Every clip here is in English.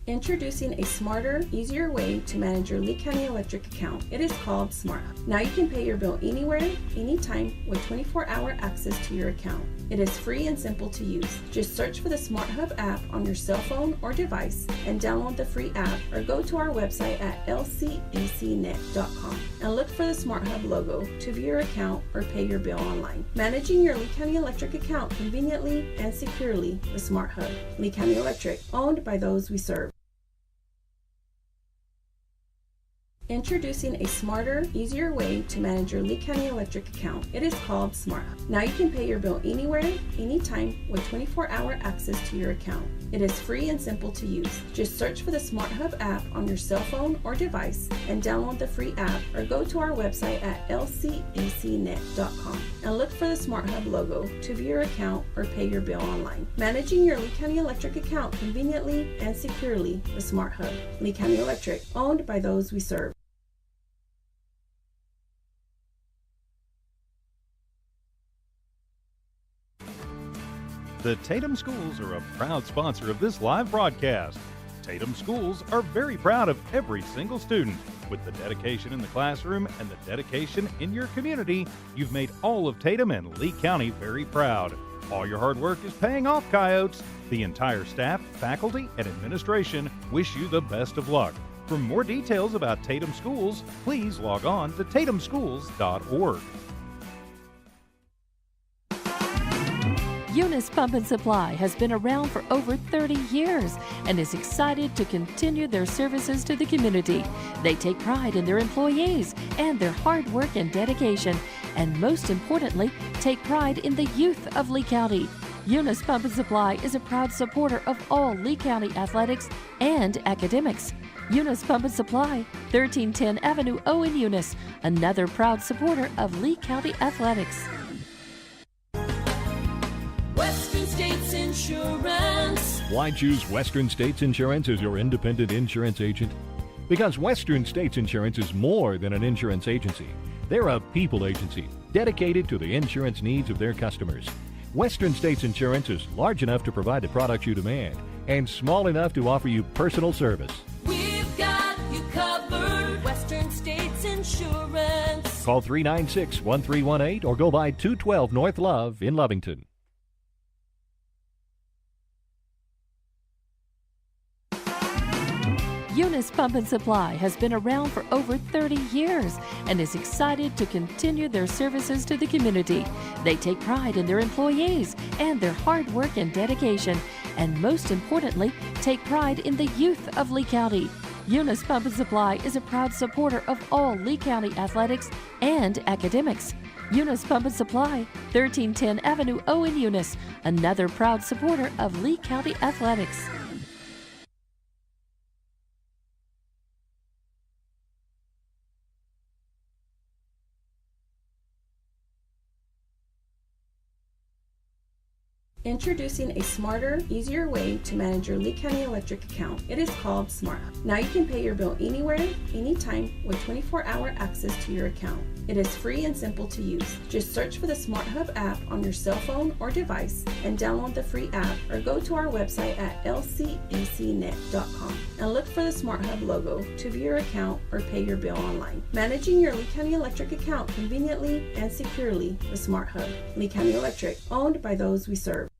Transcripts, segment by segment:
Introducing a smarter, easier way to manage your Lee County Electric account. It is called Smart Hub. Now you can pay your bill anywhere, anytime, with 24-hour access to your account. It is free and simple to use. Just search for the Smart Hub app on your cell phone or device and download the free app, or go to our website at lcecnet.com and look for the Smart Hub logo to view your account or pay your bill online. Managing your Lee County Electric account conveniently and securely with Smart Hub. Lee County Electric, owned by those we serve. Introducing a smarter, easier way to manage your Lee County Electric account. It is called Smart Hub. Now you can pay your bill anywhere, anytime, with 24-hour access to your account. It is free and simple to use. Just search for the Smart Hub app on your cell phone or device and download the free app, or go to our website at lcecnet.com and look for the Smart Hub logo to view your account or pay your bill online. Managing your Lee County Electric account conveniently and securely with Smart Hub. Lee County Electric, owned by those we serve. The Tatum Schools are a proud sponsor of this live broadcast. Tatum Schools are very proud of every single student. With the dedication in the classroom and the dedication in your community, you've made all of Tatum and Lee County very proud. All your hard work is paying off, Coyotes. The entire staff, faculty, and administration wish you the best of luck. For more details about Tatum Schools, please log on to tatumschools.org. Eunice Pump and Supply has been around for over 30 years and is excited to continue their services to the community. They take pride in their employees and their hard work and dedication, and most importantly, take pride in the youth of Lee County. Eunice Pump and Supply is a proud supporter of all Lee County athletics and academics. Eunice Pump and Supply, 1310 Avenue O in Eunice, another proud supporter of Lee County athletics. Western States Insurance. Why choose Western States Insurance as your independent insurance agent? Because Western States Insurance is more than an insurance agency. They're a people agency dedicated to the insurance needs of their customers. Western States Insurance is large enough to provide the products you demand and small enough to offer you personal service. We've got you covered. Western States Insurance. Call 396-1318 or go by 212 North Love in Lovington. Eunice Pump and Supply has been around for over 30 years and is excited to continue their services to the community. They take pride in their employees and their hard work and dedication, and most importantly, take pride in the youth of Lee County. Eunice Pump and Supply is a proud supporter of all Lee County athletics and academics. Eunice Pump and Supply, 1310 Avenue O in Eunice, another proud supporter of Lee County athletics. Introducing a smarter, easier way to manage your Lee County Electric account. It is called Smart Hub. Now you can pay your bill anywhere, anytime, with 24-hour access to your account. It is free and simple to use. Just search for the Smart Hub app on your cell phone or device and download the free app, or go to our website at lcecnet.com and look for the Smart Hub logo to view your account or pay your bill online. Managing your Lee County Electric account conveniently and securely with Smart Hub. Lee County Electric, owned by those we serve.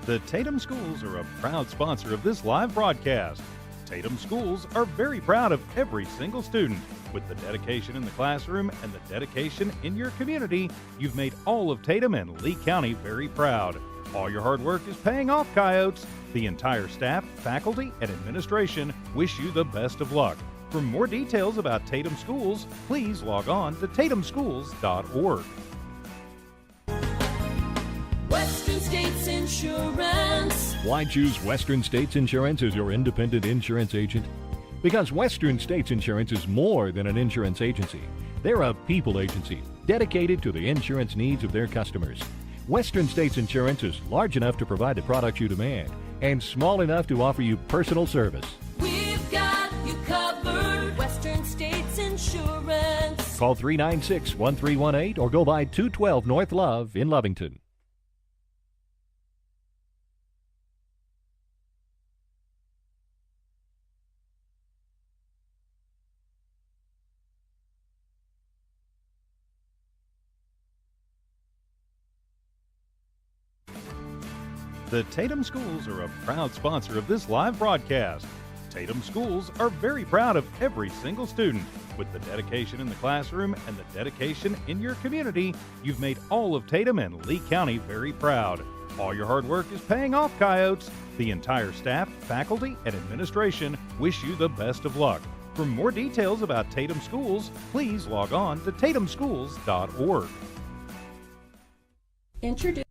The Tatum Schools are a proud sponsor of this live broadcast. Tatum Schools are very proud of every single student. With the dedication in the classroom and the dedication in your community, you've made all of Tatum and Lee County very proud. All your hard work is paying off, Coyotes. The entire staff, faculty, and administration wish you the best of luck. For more details about Tatum Schools, please log on to tatumschools.org. Western States Insurance. Why choose Western States Insurance as your independent insurance agent? Because Western States Insurance is more than an insurance agency. They're a people agency dedicated to the insurance needs of their customers. Western States Insurance is large enough to provide the products you demand and small enough to offer you personal service. We've got you covered. Western States Insurance. Call 396-1318 or go by 212 North Love in Lovington. The Tatum Schools are a proud sponsor of this live broadcast. Tatum Schools are very proud of every single student. With the dedication in the classroom and the dedication in your community, you've made all of Tatum and Lee County very proud. All your hard work is paying off, Coyotes. The entire staff, faculty, and administration wish you the best of luck. For more details about Tatum Schools, please log on to tatumschools.org. Introducing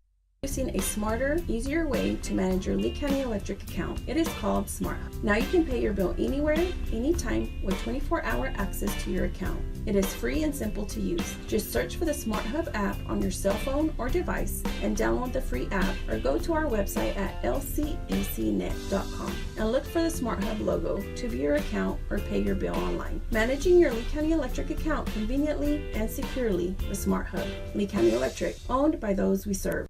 a smarter, easier way to manage your Lee County Electric account. It is called Smart Hub. Now you can pay your bill anywhere, anytime with 24-hour access to your account. It is free and simple to use. Just search for the Smart Hub app on your cell phone or device and download the free app, or go to our website at lcecnet.com and look for the Smart Hub logo to view your account or pay your bill online. Managing your Lee County Electric account conveniently and securely with Smart Hub. Lee County Electric, owned by those we serve.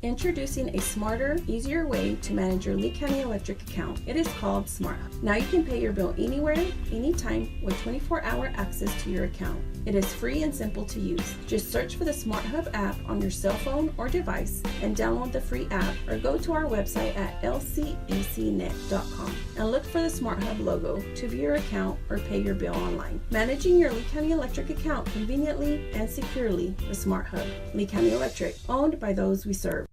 Introducing a smarter, easier way to manage your Lee County Electric account. It is called Smart Hub. Now you can pay your bill anywhere, anytime with 24-hour access to your account. It is free and simple to use. Just search for the Smart Hub app on your cell phone or device and download the free app, or go to our website at lcecnet.com and look for the Smart Hub logo to view your account or pay your bill online. Managing your Lee County Electric account conveniently and securely with Smart Hub. Lee County Electric, owned by those we serve.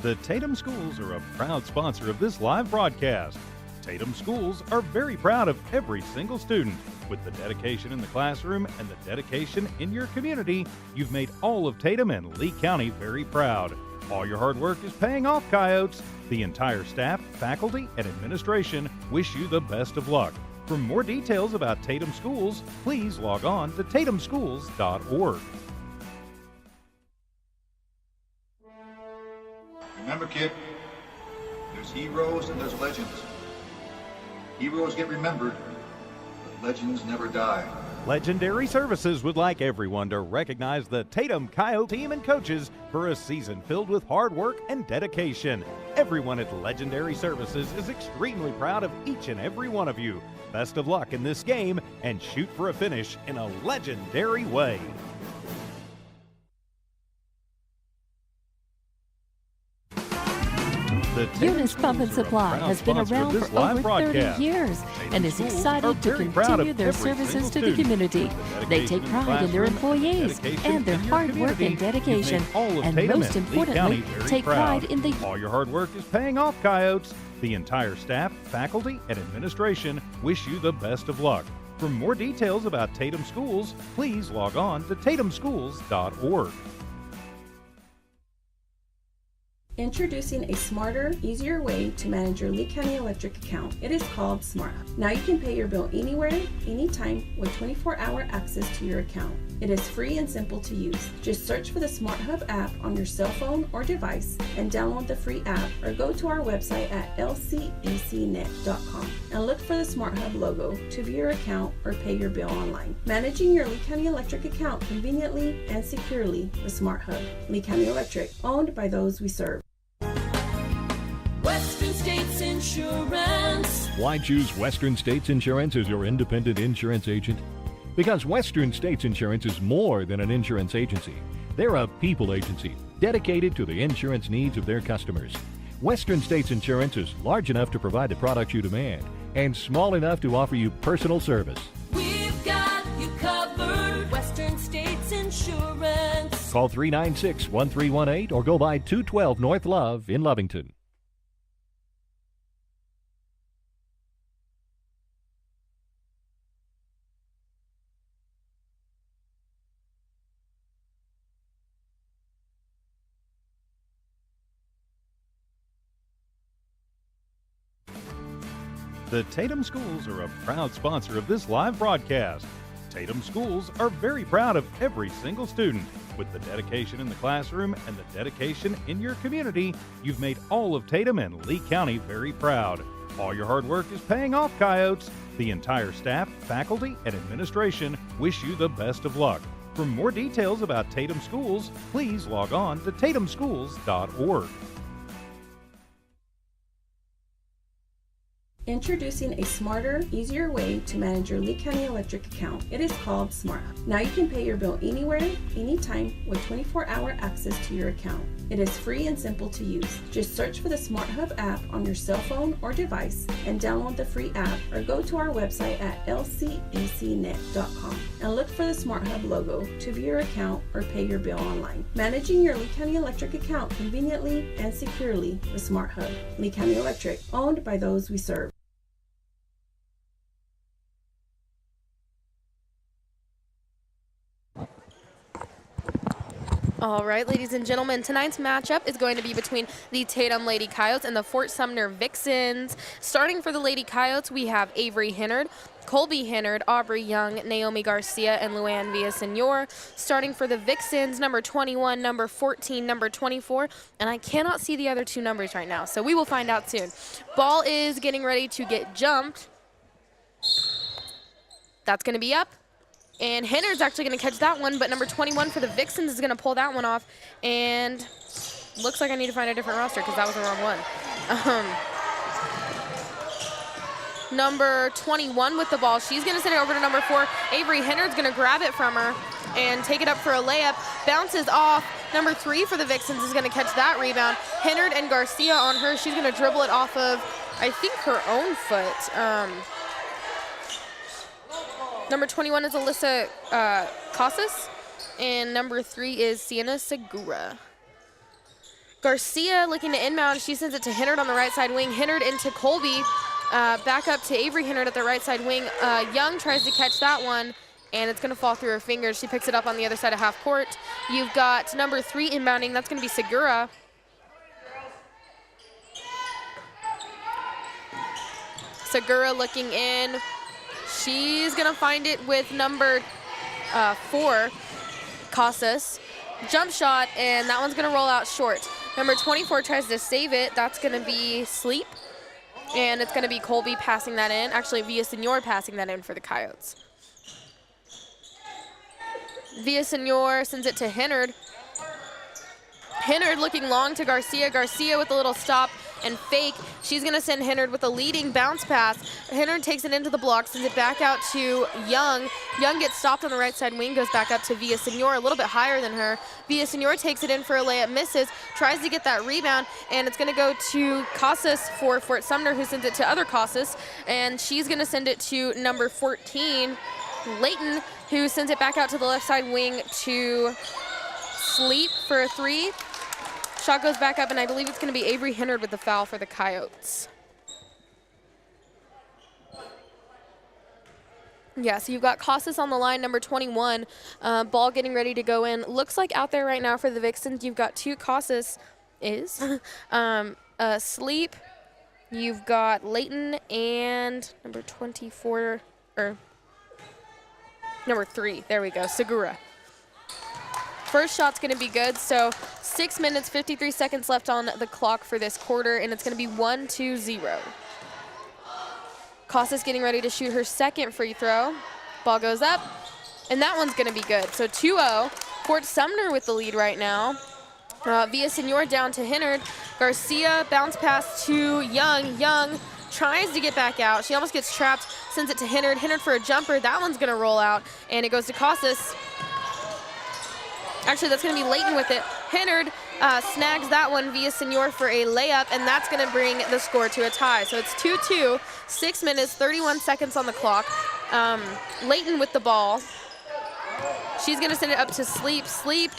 The Tatum Schools are a proud sponsor of this live broadcast. Tatum Schools are very proud of every single student. With the dedication in the classroom and the dedication in your community, you've made all of Tatum and Lee County very proud. All your hard work is paying off, Coyotes. The entire staff, faculty, and administration wish you the best of luck. For more details about Tatum Schools, please log on to tatumschools.org. Remember, kid, there's heroes and there's legends. Heroes get remembered, but legends never die. Legendary Services would like everyone to recognize the Tatum Coyote team and coaches for a season filled with hard work and dedication. Everyone at Legendary Services is extremely proud of each and every one of you. Best of luck in this game, and shoot for a finish in a legendary way. Eunice Pump and Supply has been around for over 30 years and is excited to continue their services to the community. They take pride in their employees and their hard work and dedication, and most importantly, take pride in the... All your hard work is paying off, Coyotes. The entire staff, faculty, and administration wish you the best of luck. For more details about Tatum Schools, please log on to tatumschools.org. Introducing a smarter, easier way to manage your Lee County Electric account. It is called Smart Hub. Now you can pay your bill anywhere, anytime with 24-hour access to your account. It is free and simple to use. Just search for the Smart Hub app on your cell phone or device and download the free app, or go to our website at lcecnet.com and look for the Smart Hub logo to view your account or pay your bill online. Managing your Lee County Electric account conveniently and securely with Smart Hub. Lee County Electric, owned by those we serve. Western States Insurance. Why choose Western States Insurance as your independent insurance agent? Because Western States Insurance is more than an insurance agency. They're a people agency dedicated to the insurance needs of their customers. Western States Insurance is large enough to provide the products you demand and small enough to offer you personal service. We've got you covered. Western States Insurance. Call 396-1318 or go by 212 North Love in Lovington. The Tatum Schools are a proud sponsor of this live broadcast. Tatum Schools are very proud of every single student. With the dedication in the classroom and the dedication in your community, you've made all of Tatum and Lee County very proud. All your hard work is paying off, Coyotes. The entire staff, faculty, and administration wish you the best of luck. For more details about Tatum Schools, please log on to tatumschools.org. Introducing a smarter, easier way to manage your Lee County Electric account. It is called SmartHub. Now you can pay your bill anywhere, anytime, with 24-hour access to your account. It is free and simple to use. Just search for the SmartHub app on your cell phone or device and download the free app, or go to our website at lcecnet.com and look for the SmartHub logo to view your account or pay your bill online. Managing your Lee County Electric account conveniently and securely with SmartHub. Lee County Electric, owned by those we serve. All right, ladies and gentlemen, tonight's matchup is going to be between the Tatum Lady Coyotes and the Fort Sumner Vixens. Starting for the Lady Coyotes, we have Avery Hennard, Colby Hennard, Aubrey Young, Naomi Garcia, and Luann Villasenor. Starting for the Vixens, number 21, number 14, number 24, and I cannot see the other two numbers right now, so we will find out soon. Ball is getting ready to get jumped. That's going to be up. And Hennard's actually going to catch that one, but number 21 for the Vixens is going to pull that one off. And looks like I need to find a different roster because that was the wrong one. Number 21 with the ball. She's going to send it over to number 4. Avery Hennard's going to grab it from her and take it up for a layup. Bounces off. Number 3 for the Vixens is going to catch that rebound. Hennard and Garcia on her. She's going to dribble it off of, I think, her own foot. Number 21 is Alyssa Casas, and number 3 is Sienna Segura. Garcia looking to inbound. She sends it to Hennard on the right side wing. Hennard into Colby. Back up to Avery Hennard at the right side wing. Young tries to catch that one, and it's going to fall through her fingers. She picks it up on the other side of half court. You've got number 3 inbounding. That's going to be Segura. Segura looking in. She's going to find it with number 4, Casas. Jump shot, and that one's going to roll out short. Number 24 tries to save it. That's going to be Sleep, and it's going to be Colby passing that in. Actually, Villasenor passing that in for the Coyotes. Villasenor sends it to Hennard. Hennard looking long to Garcia. Garcia with a little stop and fake. She's going to send Hennard with a leading bounce pass. Hennard takes it into the block, sends it back out to Young. Young gets stopped on the right side wing, goes back up to Villasenor, a little bit higher than her. Villasenor takes it in for a layup, misses, tries to get that rebound, and it's going to go to Casas for Fort Sumner, who sends it to other Casas, and she's going to send it to number 14, Layton, who sends it back out to the left side wing to Sleep for a 3. Shot goes back up, and I believe it's going to be Avery Hennard with the foul for the Coyotes. Yeah, so you've got Casas on the line, number 21. Ball getting ready to go in. Looks like out there right now for the Vixens, you've got 2 Casas is. Sleep. You've got Layton and number 24, or number 3. There we go, Segura. First shot's going to be good, so 6 minutes, 53 seconds left on the clock for this quarter, and it's going to be 1-2-0. Casas getting ready to shoot her second free throw. Ball goes up, and that one's going to be good. So 2-0. Fort Sumner with the lead right now. Villasenor down to Hennard. Garcia bounce pass to Young. Young tries to get back out. She almost gets trapped, sends it to Hennard. Hennard for a jumper. That one's going to roll out, and it goes to Casas. Actually, that's going to be Layton with it. Hennard snags that one via Villasenor for a layup, and that's going to bring the score to a tie. So it's 2-2, 6 minutes, 31 seconds on the clock. Layton with the ball. She's going to send it up to Sleep. Sleep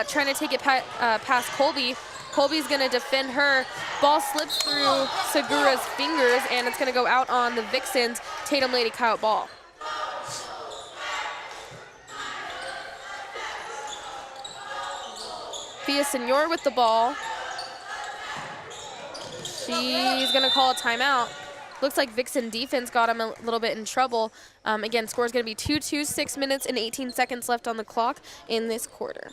trying to take it past Colby. Colby's going to defend her. Ball slips through Segura's fingers, and it's going to go out on the Vixens Tatum Lady Coyote ball. Villasenor with the ball. She's going to call a timeout. Looks like Vixen defense got him a little bit in trouble. Again, score is going to be 2-2, 6 minutes and 18 seconds left on the clock in this quarter.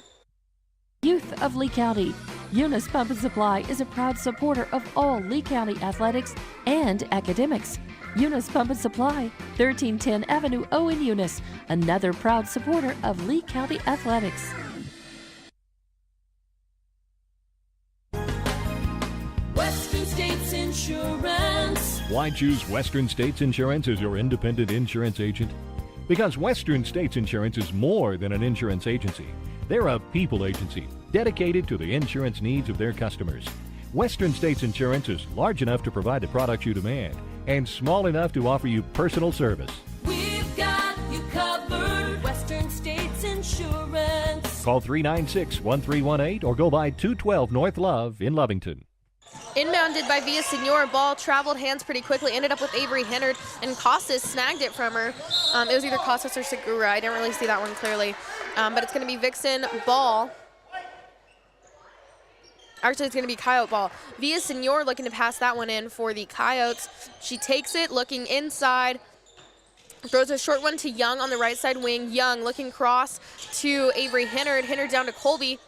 Youth of Lee County. Eunice Pump and Supply is a proud supporter of all Lee County athletics and academics. Eunice Pump and Supply, 1310 Avenue O in Eunice, another proud supporter of Lee County athletics. Western States Insurance. Why choose Western States Insurance as your independent insurance agent? Because Western States Insurance is more than an insurance agency. They're a people agency dedicated to the insurance needs of their customers. Western States Insurance is large enough to provide the products you demand and small enough to offer you personal service. We've got you covered. Western States Insurance. Call 396-1318 or go by 212 North Love in Lovington. Inbounded by Villasenor. Ball traveled hands pretty quickly, ended up with Avery Hennard, and Costas snagged it from her. It was either Costas or Segura. I didn't really see that one clearly. But it's going to be Vixen ball. Actually, it's going to be Coyote ball. Villasenor looking to pass that one in for the Coyotes. She takes it, looking inside. Throws a short one to Young on the right side wing. Young looking cross to Avery Hennard. Hennard down to Colby.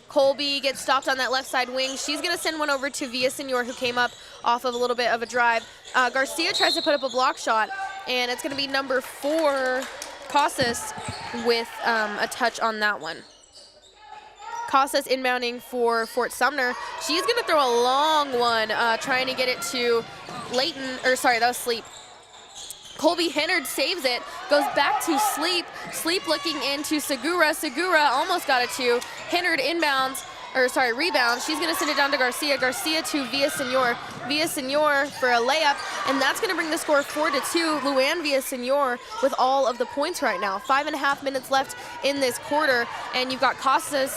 Colby gets stopped on that left side wing. She's going to send one over to Villasenor, who came up off of a little bit of a drive. Garcia tries to put up a block shot, and it's going to be number 4, Casas, with a touch on that one. Casas inbounding for Fort Sumner. She's going to throw a long one, trying to get it to Layton, or sorry, that was Sleep. Colby Hennard saves it, goes back to Sleep. Sleep looking into Segura. Segura almost got it to Hennard rebounds. She's going to send it down to Garcia. Garcia to Villasenor. Villasenor for a layup, and that's going to bring the score 4-2. Luann Villasenor with all of the points right now. 5.5 minutes left in this quarter, and you've got Casas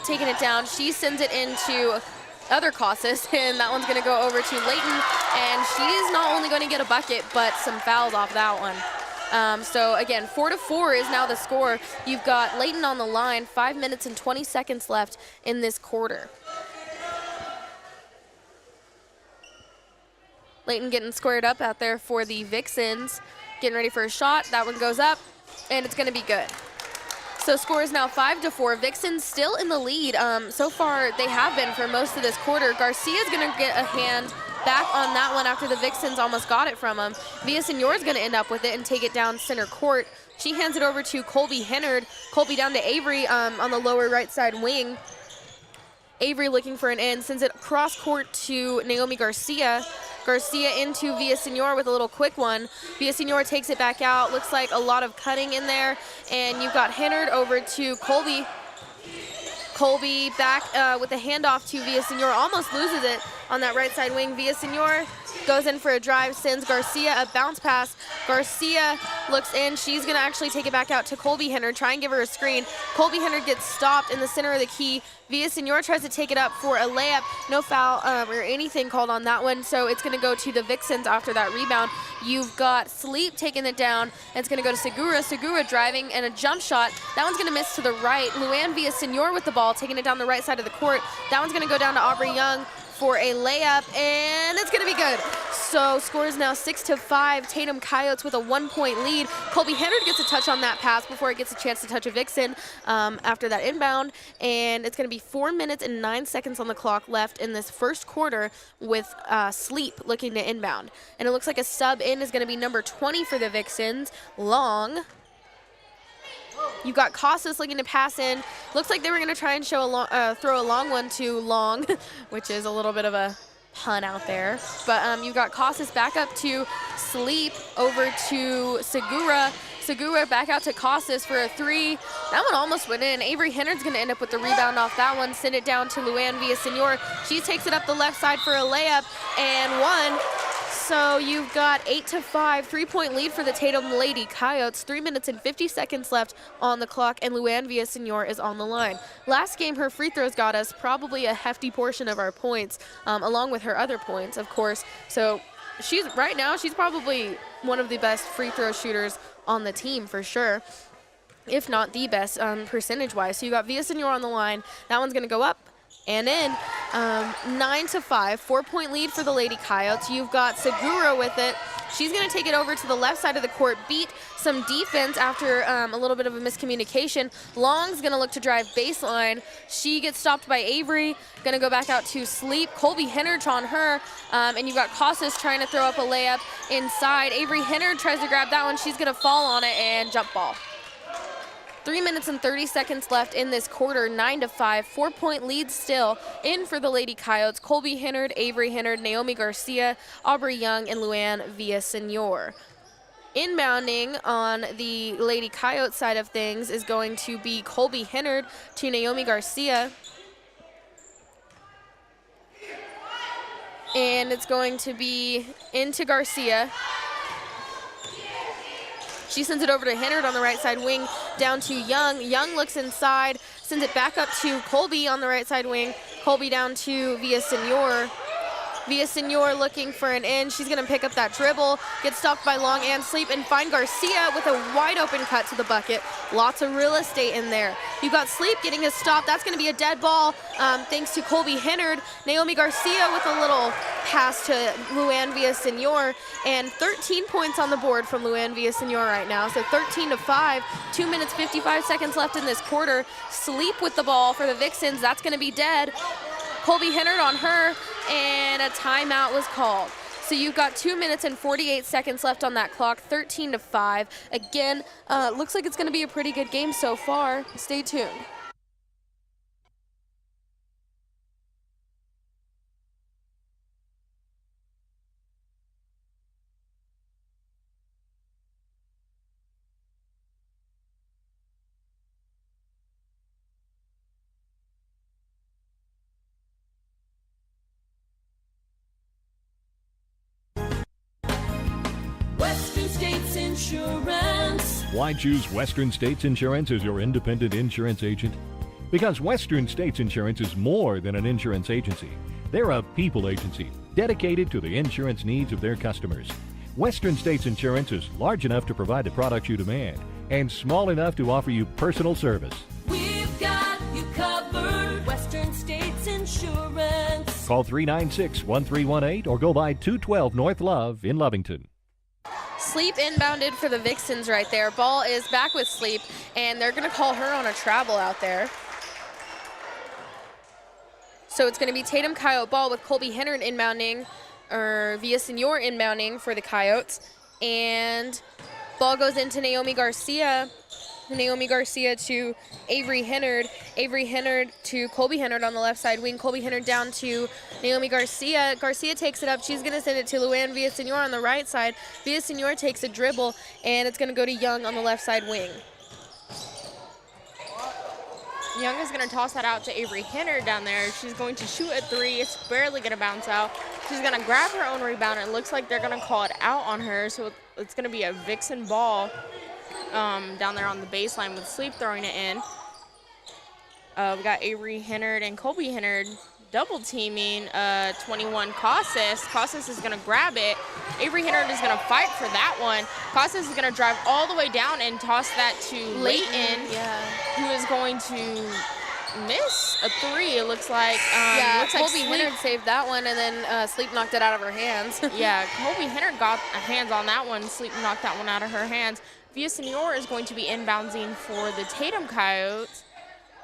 taking it down. She sends it into other Casas, and that one's going to go over to Layton, and she's not only going to get a bucket, but some fouls off that one. So again, 4-4 is now the score. You've got Layton on the line, 5 minutes and 20 seconds left in this quarter. Layton getting squared up out there for the Vixens, getting ready for a shot. That one goes up, and it's going to be good. So score is now 5-4. Vixens still in the lead. So far, they have been for most of this quarter. Garcia's going to get a hand back on that one after the Vixens almost got it from him. Villasenor's going to end up with it and take it down center court. She hands it over to Colby Hennard. Colby down to Avery on the lower right side wing. Avery looking for an end, sends it cross court to Naomi Garcia. Garcia into Villasenor with a little quick one. Villasenor takes it back out. Looks like a lot of cutting in there. And you've got Hennard over to Colby. Colby back with a handoff to Villasenor. Almost loses it on that right side wing. Villasenor goes in for a drive, sends Garcia a bounce pass. Garcia looks in. She's going to actually take it back out to Colby Hennard, try and give her a screen. Colby Hennard gets stopped in the center of the key. Villasenor tries to take it up for a layup. No foul or anything called on that one, so it's going to go to the Vixens after that rebound. You've got Sleep taking it down, and it's going to go to Segura. Segura driving and a jump shot. That one's going to miss to the right. Luann Villasenor with the ball, taking it down the right side of the court. That one's going to go down to Aubrey Young for a layup, and it's going to be good. So score is now 6-5. Tatum Coyotes with a 1-point lead. Colby Hennard gets a touch on that pass before it gets a chance to touch a Vixen after that inbound, and it's going to be 4 minutes and 9 seconds on the clock left in this first quarter with Sleep looking to inbound. And it looks like a sub in is going to be number 20 for the Vixens, Long. You've got Casas looking to pass in. Looks like they were going to try and throw a long one to Long, which is a little bit of a pun out there. But you've got Casas back up to Sleep, over to Segura. Segura back out to Casas for a three. That one almost went in. Avery Hennard's going to end up with the rebound off that one. Send it down to Luann Villasenor. She takes it up the left side for a layup and one. So you've got 8-5, 3-point lead for the Tatum Lady Coyotes. 3 minutes and 50 seconds left on the clock, and Luann Villasenor is on the line. Last game, her free throws got us probably a hefty portion of our points, along with her other points, of course. So right now, she's probably one of the best free throw shooters on the team for sure, if not the best percentage-wise. So you got Villasenor on the line. That one's going to go up and in. 9-5, 4-point lead for the Lady Coyotes. You've got Segura with it. She's going to take it over to the left side of the court, beat some defense after a little bit of a miscommunication. Long's going to look to drive baseline. She gets stopped by Avery. Going to go back out to Sleep. Colby Hennard on her. And you've got Casas trying to throw up a layup inside. Avery Hennard tries to grab that one. She's going to fall on it and jump ball. 3 minutes and 30 seconds left in this quarter, 9-5, 4-point lead still in for the Lady Coyotes. Colby Hennard, Avery Hennard, Naomi Garcia, Aubrey Young, and Luann Villasenor. Inbounding on the Lady Coyotes side of things is going to be Colby Hennard to Naomi Garcia. And it's going to be into Garcia. She sends it over to Hennard on the right side wing, down to Young. Young looks inside, sends it back up to Colby on the right side wing. Colby down to Villasenor. Villasenor looking for an in. She's going to pick up that dribble, get stopped by Long and Sleep, and find Garcia with a wide open cut to the bucket. Lots of real estate in there. You've got Sleep getting a stop. That's going to be a dead ball thanks to Colby Hennard. Naomi Garcia with a little pass to Luann Villasenor, and 13 points on the board from Luann Villasenor right now. So 13-5, 2 minutes 55 seconds left in this quarter. Sleep with the ball for the Vixens. That's going to be dead. Colby Hennard on her, and a timeout was called. So you've got 2 minutes and 48 seconds left on that clock, 13-5. Again, looks like it's going to be a pretty good game so far. Stay tuned. Western States Insurance. Why choose Western States Insurance as your independent insurance agent? Because Western States Insurance is more than an insurance agency. They're a people agency dedicated to the insurance needs of their customers. Western States Insurance is large enough to provide the products you demand and small enough to offer you personal service. We've got you covered. Western States Insurance. Call 396-1318 or go by 212 North Love in Lovington. Sleep inbounded for the Vixens right there. Ball is back with Sleep, and they're going to call her on a travel out there. So it's going to be Tatum Coyote ball with Colby Hennard inbounding, or Villasenor inbounding for the Coyotes. And ball goes into Naomi Garcia. Naomi Garcia to Avery Hennard. Avery Hennard to Colby Hennard on the left side wing. Colby Hennard down to Naomi Garcia. Garcia takes it up. She's going to send it to Luann Villasenor on the right side. Villasenor takes a dribble, and it's going to go to Young on the left side wing. Young is going to toss that out to Avery Hennard down there. She's going to shoot a three. It's barely going to bounce out. She's going to grab her own rebound. It looks like they're going to call it out on her, so it's going to be a Vixen ball down there on the baseline with Sleep throwing it in. We got Avery Hennard and Colby Hennard double teaming 21 Casas. Casas is going to grab it. Avery Hennard is going to fight for that one. Casas is going to drive all the way down and toss that to Leighton, who is going to miss a three, it looks like. Looks like Colby Hennard saved that one, and then Sleep knocked it out of her hands. Yeah, Colby Hennard got a hands on that one. Sleep knocked that one out of her hands. Villasenor is going to be inbounding for the Tatum Coyotes.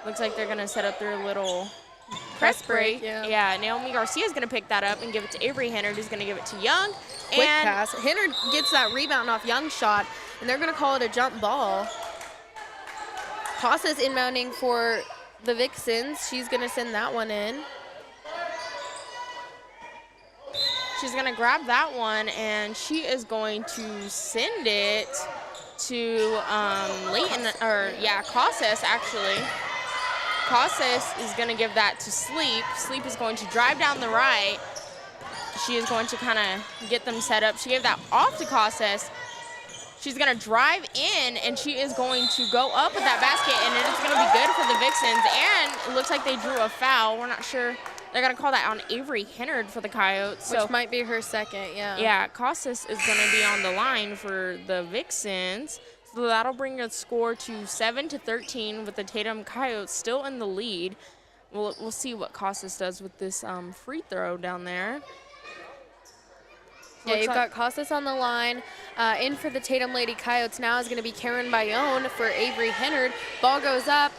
Looks like they're going to set up their little press break. Yeah, Naomi Garcia is going to pick that up and give it to Avery Hennard, who's going to give it to Young. Quick pass. Hennard gets that rebound off Young's shot, and they're going to call it a jump ball. Casas inbounding for the Vixens. She's going to send that one in. She's going to grab that one, and she is going to send it to Leighton, Casas, actually. Casas is going to give that to Sleep. Sleep is going to drive down the right. she is going to kind of get them set up. She gave that off to Costas. She's going to drive in, and she is going to go up with that basket, and it is going to be good for the Vixens. And it looks like they drew a foul. We're not sure. They're going to call that on Avery Hennard for the Coyotes. Which might be her second, yeah. Yeah, Costas is going to be on the line for the Vixens. So that'll bring the score to 7-13 with the Tatum Coyotes still in the lead. We'll see what Costas does with this free throw down there. Yeah, you've got Costas on the line. In for the Tatum Lady Coyotes now is going to be Karen Bayonne for Avery Hennard. Ball goes up.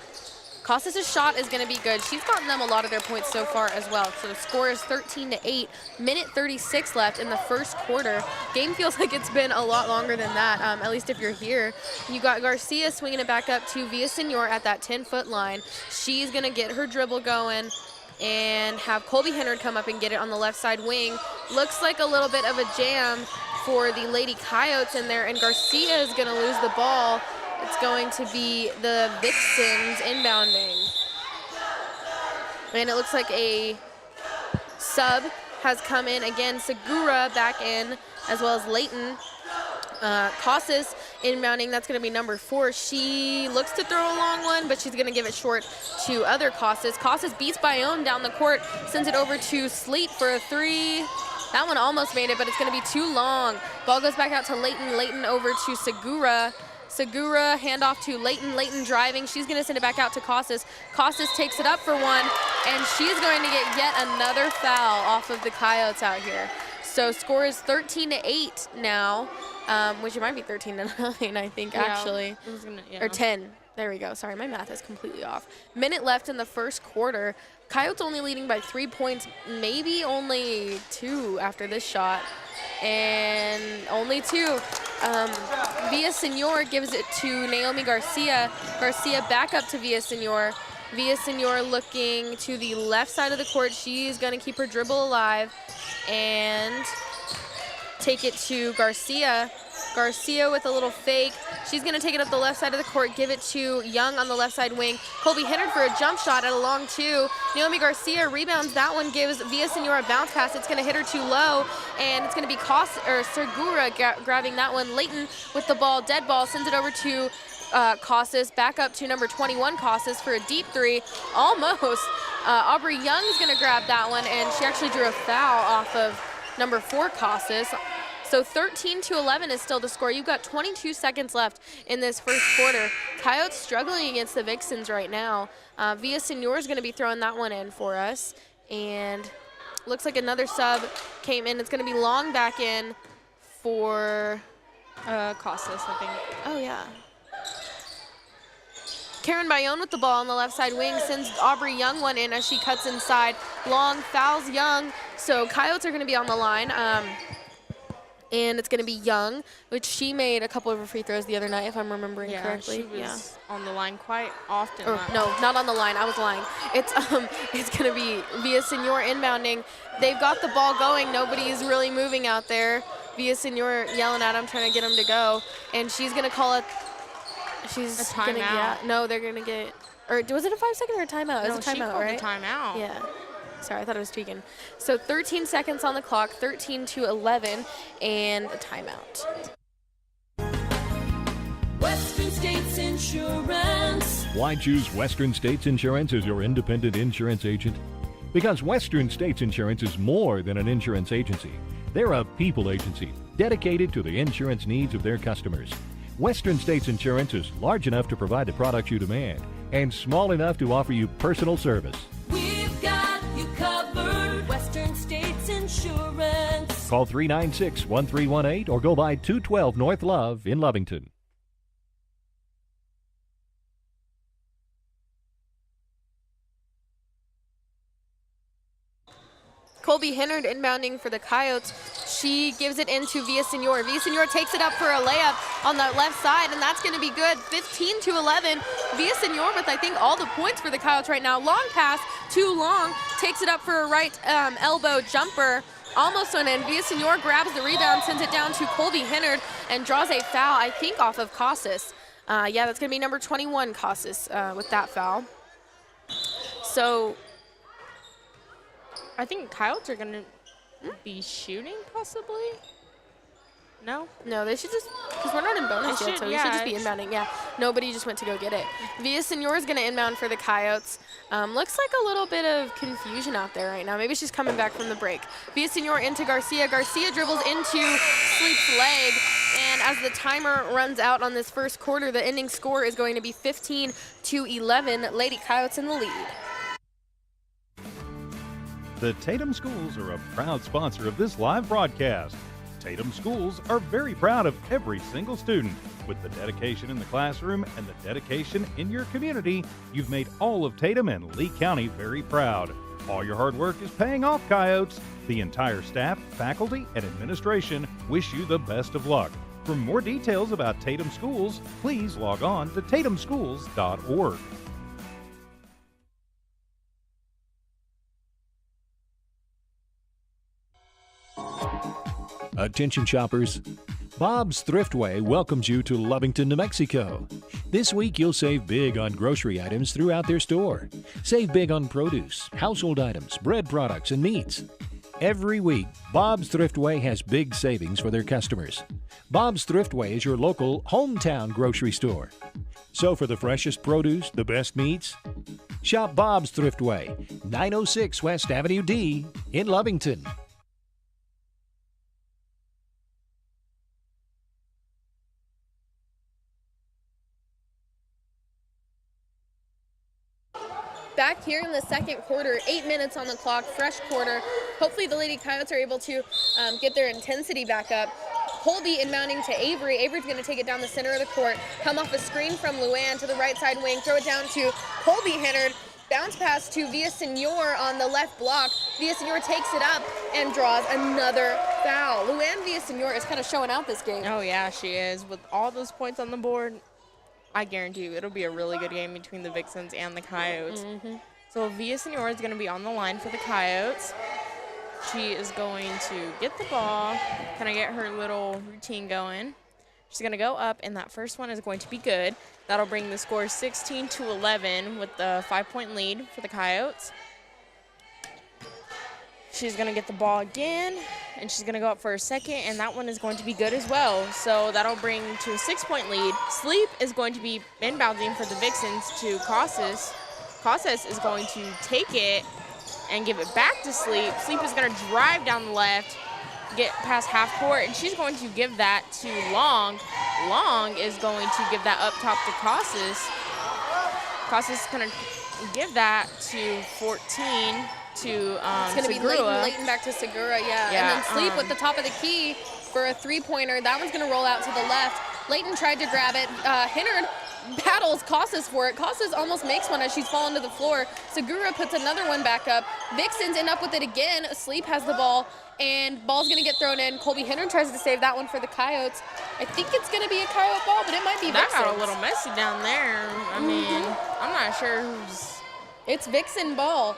Costas' shot is going to be good. She's gotten them a lot of their points so far as well. So the score is 13-8. Minute 36 left in the first quarter. Game feels like it's been a lot longer than that, at least if you're here. You got Garcia swinging it back up to Villasenor at that 10-foot line. She's going to get her dribble going and have Colby Hennard come up and get it on the left side wing. Looks like a little bit of a jam for the Lady Coyotes in there, and Garcia is going to lose the ball. It's going to be the Vixens inbounding. And it looks like a sub has come in again. Segura back in, as well as Layton. Costas inbounding, that's going to be number 4. She looks to throw a long one, but she's going to give it short to other Costas. Costas beats Bayonne down the court, sends it over to Sleep for a 3. That one almost made it, but it's going to be too long. Ball goes back out to Layton. Layton over to Segura. Segura, handoff to Layton. Layton driving. She's going to send it back out to Costas. Costas takes it up for one, and she's going to get yet another foul off of the Coyotes out here. So score is 13-8 now, which it might be 13-9, I think, actually. It was gonna, Or 10. There we go. Sorry, my math is completely off. Minute left in the first quarter. Coyotes only leading by 3 points, maybe only 2 after this shot. And only 2. Villasenor gives it to Naomi Garcia. Garcia back up to Villasenor. Villasenor looking to the left side of the court. She's going to keep her dribble alive and take it to Garcia. Garcia with a little fake. She's going to take it up the left side of the court, give it to Young on the left side wing. Colby Hennard for a jump shot at a long 2. Naomi Garcia rebounds that one, gives Villasenor a bounce pass. It's going to hit her too low, and it's going to be Segura grabbing that one. Layton with the ball, dead ball, sends it over to Costas, back up to number 21 Costas for a deep 3. Almost. Aubrey Young is going to grab that one, and she actually drew a foul off of number 4 Costas. So 13-11 is still the score. You've got 22 seconds left in this first quarter. Coyotes struggling against the Vixens right now. Villasenor is going to be throwing that one in for us. And looks like another sub came in. It's going to be Long back in for Costas, I think. Oh, yeah. Karen Bayonne with the ball on the left side wing sends Aubrey Young one in as she cuts inside. Long fouls Young. So Coyotes are going to be on the line. And it's going to be Young, which she made a couple of her free throws the other night, if I'm remembering correctly. She was on the line quite often. No, not on the line. I was lying. It's going to be Villasenor inbounding. They've got the ball going. Nobody's really moving out there. Villasenor yelling at him, trying to get him to go. And she's going to call it. She's a timeout. No, they're going to get. Or was it a 5-second or a timeout? No, it was a timeout, she called right? the timeout. Yeah. Sorry, I thought it was tweaking. So 13 seconds on the clock, 13-11, and a timeout. Western States Insurance. Why choose Western States Insurance as your independent insurance agent? Because Western States Insurance is more than an insurance agency. They're a people agency dedicated to the insurance needs of their customers. Western States Insurance is large enough to provide the products you demand and small enough to offer you personal service. We've got you covered. Western States Insurance. Call 396-1318 or go by 212 North Love in Lovington. Colby Hennard inbounding for the Coyotes. She gives it into Villasenor. Villasenor takes it up for a layup on the left side, and that's going to be good. 15-11. Villasenor with, I think, all the points for the Coyotes right now. Long pass, too long. Takes it up for a right elbow jumper. Almost went in. Villasenor grabs the rebound, sends it down to Colby Hennard, and draws a foul, I think, off of Costas. Yeah, that's going to be number 21, Costas, with that foul. So I think Coyotes are going to be shooting possibly. No? No, they should just, because we're not in bonus They yet, should, so we yeah, should just be it's- inbounding. Yeah, nobody just went to go get it. Villasenor is going to inbound for the Coyotes. Looks like a little bit of confusion out there right now. Maybe she's coming back from the break. Villasenor into Garcia. Garcia dribbles into Sleep's leg. And as the timer runs out on this first quarter, the ending score is going to be 15-11. Lady Coyotes in the lead. The Tatum Schools are a proud sponsor of this live broadcast. Tatum Schools are very proud of every single student. With the dedication in the classroom and the dedication in your community, you've made all of Tatum and Lee County very proud. All your hard work is paying off, Coyotes. The entire staff, faculty, and administration wish you the best of luck. For more details about Tatum Schools, please log on to tatumschools.org. Attention shoppers, Bob's Thriftway welcomes you to Lovington, New Mexico. This week you'll save big on grocery items throughout their store. Save big on produce, household items, bread products, and meats. Every week, Bob's Thriftway has big savings for their customers. Bob's Thriftway is your local hometown grocery store. So for the freshest produce, the best meats, shop Bob's Thriftway, 906 West Avenue D in Lovington. Back here in the second quarter, 8 minutes on the clock, fresh quarter. Hopefully the Lady Coyotes are able to get their intensity back up. Colby inbounding to Avery. Avery's going to take it down the center of the court, come off a screen from Luann to the right side wing, throw it down to Colby Hennard. Bounce pass to Villasenor on the left block. Villasenor takes it up and draws another foul. Luann Villasenor is kind of showing out this game. Oh, yeah, she is. With all those points on the board, I guarantee you it'll be a really good game between the Vixens and the Coyotes. So Villasenor is going to be on the line for the Coyotes. She is going to get the ball, kind of get her little routine going. She's going to go up, and that first one is going to be good. That'll bring the score 16-11 with the 5-point lead for the Coyotes. She's going to get the ball again, and she's going to go up for a second, and that one is going to be good as well. So that'll bring to a 6-point lead. Sleep is going to be inbounding for the Vixens to Casas. Casas is going to take it and give it back to Sleep. Sleep is going to drive down the left, get past half court, and she's going to give that to Long. Long is going to give that up top to Casas. Casas is going to give that to 14 to It's going to be Leighton back to Segura, yeah. And then Sleep with the top of the key for a three-pointer. That one's going to roll out to the left. Leighton tried to grab it. Hennard battles Casas for it. Casas almost makes one as she's fallen to the floor. Segura puts another one back up. Vixens end up with it again. Sleep has the ball, and ball's going to get thrown in. Colby Hennard tries to save that one for the Coyotes. I think it's going to be a Coyote ball, but it might be Vixens. That got a little messy down there. I mean, I'm not sure who's... It's Vixen ball.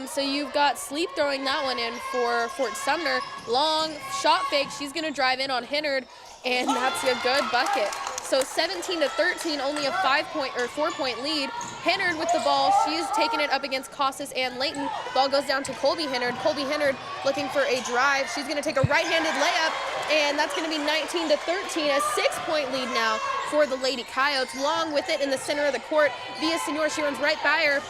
So you've got Sleep throwing that one in for Fort Sumner. Long shot fake. She's going to drive in on Hennard, and that's a good bucket. So 17-13, only a 5-point or 4-point lead. Hennard with the ball. She's taking it up against Casas and Leighton. Ball goes down to Colby Hennard. Colby Hennard looking for a drive. She's going to take a right-handed layup, and that's going to be 19-13, a 6-point lead now for the Lady Coyotes. Long with it in the center of the court. Villasenor, she runs right by her.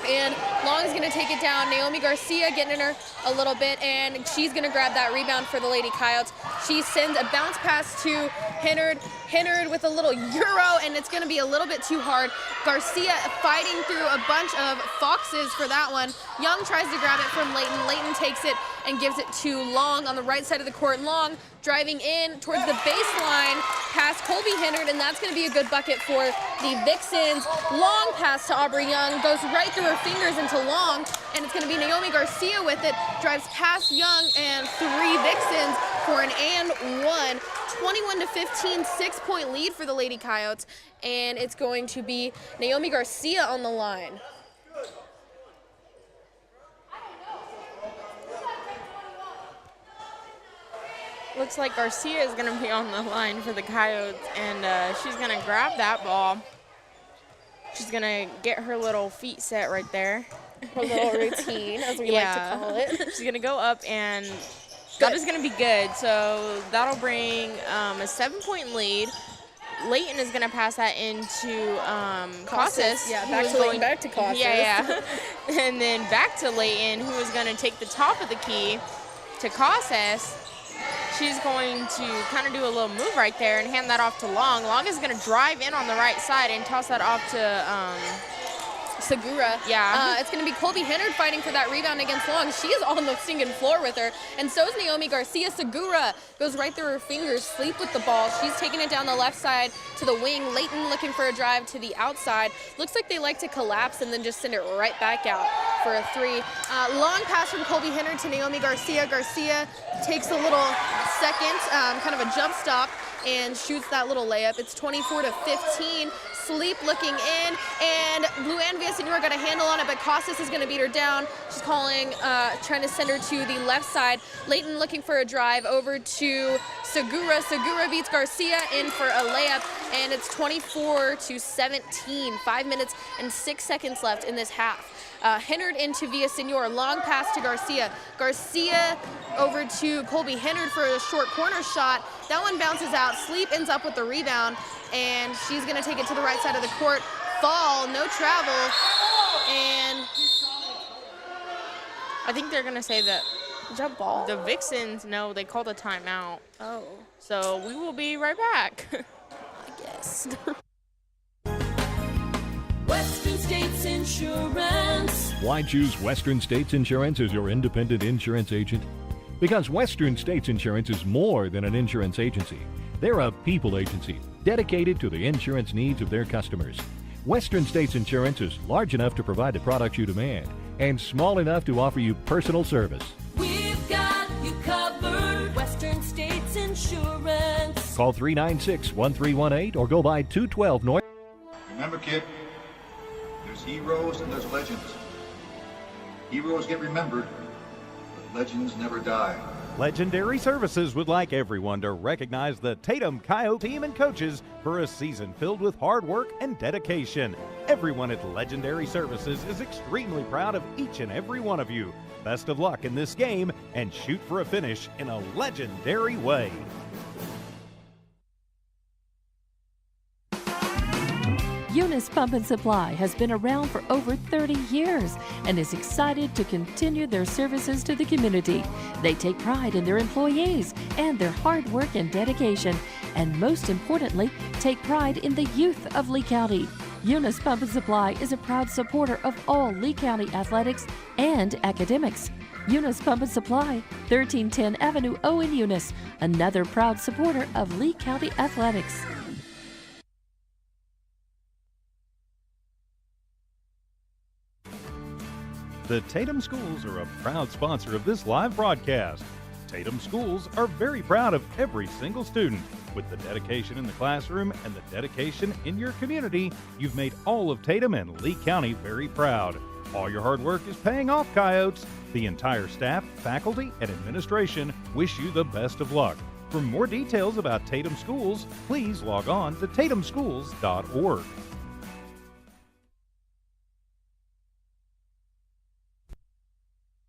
And Long is going to take it down. Naomi Garcia getting in her a little bit, and she's going to grab that rebound for the Lady Coyotes. She sends a bounce pass to Hennard. Hennard with a little Euro, and it's going to be a little bit too hard. Garcia fighting through a bunch of foxes for that one. Young tries to grab it from Leighton. Leighton takes it and gives it to Long on the right side of the court. Long driving in towards the baseline past Colby Hennard, and that's going to be a good bucket for the Vixens. Long pass to Aubrey Young, goes right through her fingers into Long, and it's going to be Naomi Garcia with it, drives past Young, and 3 Vixens for an and one. 21-15, 6-point lead for the Lady Coyotes, and it's going to be Naomi Garcia on the line. Looks like Garcia is going to be on the line for the Coyotes, and she's going to grab that ball. She's going to get her little feet set right there. Her little routine, as we like to call it. She's going to go up, and that is going to be good. So that'll bring a 7-point lead. Leighton is going to pass that into Casas. Yeah, back to Casas. Yeah. And then back to Leighton, who is going to take the top of the key to Casas. She's going to kind of do a little move right there and hand that off to Long. Long is going to drive in on the right side and toss that off to Segura. Yeah. It's going to be Colby Hennard fighting for that rebound against Long. She is on the stinking floor with her. And so is Naomi Garcia. Segura goes right through her fingers, sleep with the ball. She's taking it down the left side to the wing. Leighton looking for a drive to the outside. Looks like they like to collapse and then just send it right back out for a three. Long pass from Colby Hennard to Naomi Garcia. Garcia takes a little second, kind of a jump stop, and shoots that little layup. It's 24-15. Sleep looking in, and Blue Ann Villasenor got a handle on it, but Casas is going to beat her down. She's calling, trying to send her to the left side. Leighton looking for a drive over to Segura. Segura beats Garcia in for a layup, and it's 24-17. 5 minutes and 6 seconds left in this half. Hennard into Villasenor. Long pass to Garcia. Garcia over to Colby Hennard for a short corner shot. That one bounces out. Sleep ends up with the rebound, and she's going to take it to the right side of the court. Fall, no travel, and I think they're going to say that jump ball. the Vixens, no, they called a timeout. Oh, So we will be right back. I guess. Western States Insurance. Why choose Western States Insurance as your independent insurance agent? Because Western States Insurance is more than an insurance agency. They're a people agency dedicated to the insurance needs of their customers. Western States Insurance is large enough to provide the products you demand and small enough to offer you personal service. We've got you covered. Western States Insurance. Call 396-1318 or go by 212 North. Remember, kid, there's heroes and there's legends. Heroes get remembered, but legends never die. Legendary Services would like everyone to recognize the Tatum Coyote team and coaches for a season filled with hard work and dedication. Everyone at Legendary Services is extremely proud of each and every one of you. Best of luck in this game and shoot for a finish in a legendary way. Eunice Pump and Supply has been around for over 30 years and is excited to continue their services to the community. They take pride in their employees and their hard work and dedication, and most importantly, take pride in the youth of Lee County. Eunice Pump and Supply is a proud supporter of all Lee County athletics and academics. Eunice Pump and Supply, 1310 Avenue O in Eunice, another proud supporter of Lee County athletics. The Tatum Schools are a proud sponsor of this live broadcast. Tatum Schools are very proud of every single student. With the dedication in the classroom and the dedication in your community, you've made all of Tatum and Lee County very proud. All your hard work is paying off, Coyotes. The entire staff, faculty, and administration wish you the best of luck. For more details about Tatum Schools, please log on to tatumschools.org.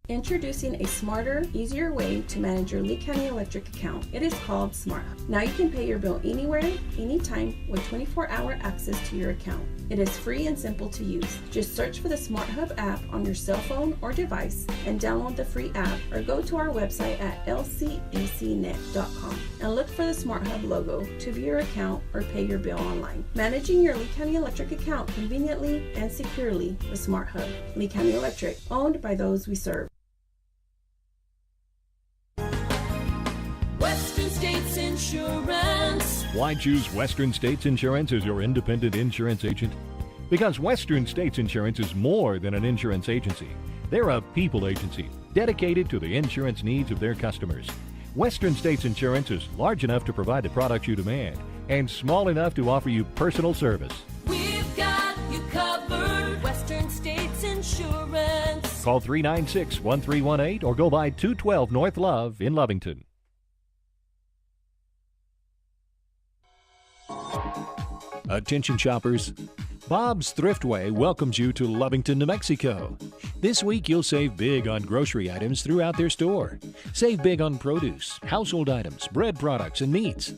Introducing a smarter, easier way to manage your Lee County Electric account. It is called Smart Hub. Now you can pay your bill anywhere, anytime with 24-hour access to your account. It is free and simple to use. Just search for the Smart Hub app on your cell phone or device and download the free app, or go to our website at lcecnet.com and look for the Smart Hub logo to view your account or pay your bill online. Managing your Lee County Electric account conveniently and securely with Smart Hub. Lee County Electric, owned by those we serve. Western States Insurance. Why choose Western States Insurance as your independent insurance agent? Because Western States Insurance is more than an insurance agency. They're a people agency dedicated to the insurance needs of their customers. Western States Insurance is large enough to provide the products you demand and small enough to offer you personal service. We've got you covered. Western States Insurance. Call 396-1318 or go by 212 North Love in Lovington. Attention shoppers, Bob's Thriftway welcomes you to Lovington, New Mexico. This week you'll save big on grocery items throughout their store. Save big on produce, household items, bread products, and meats.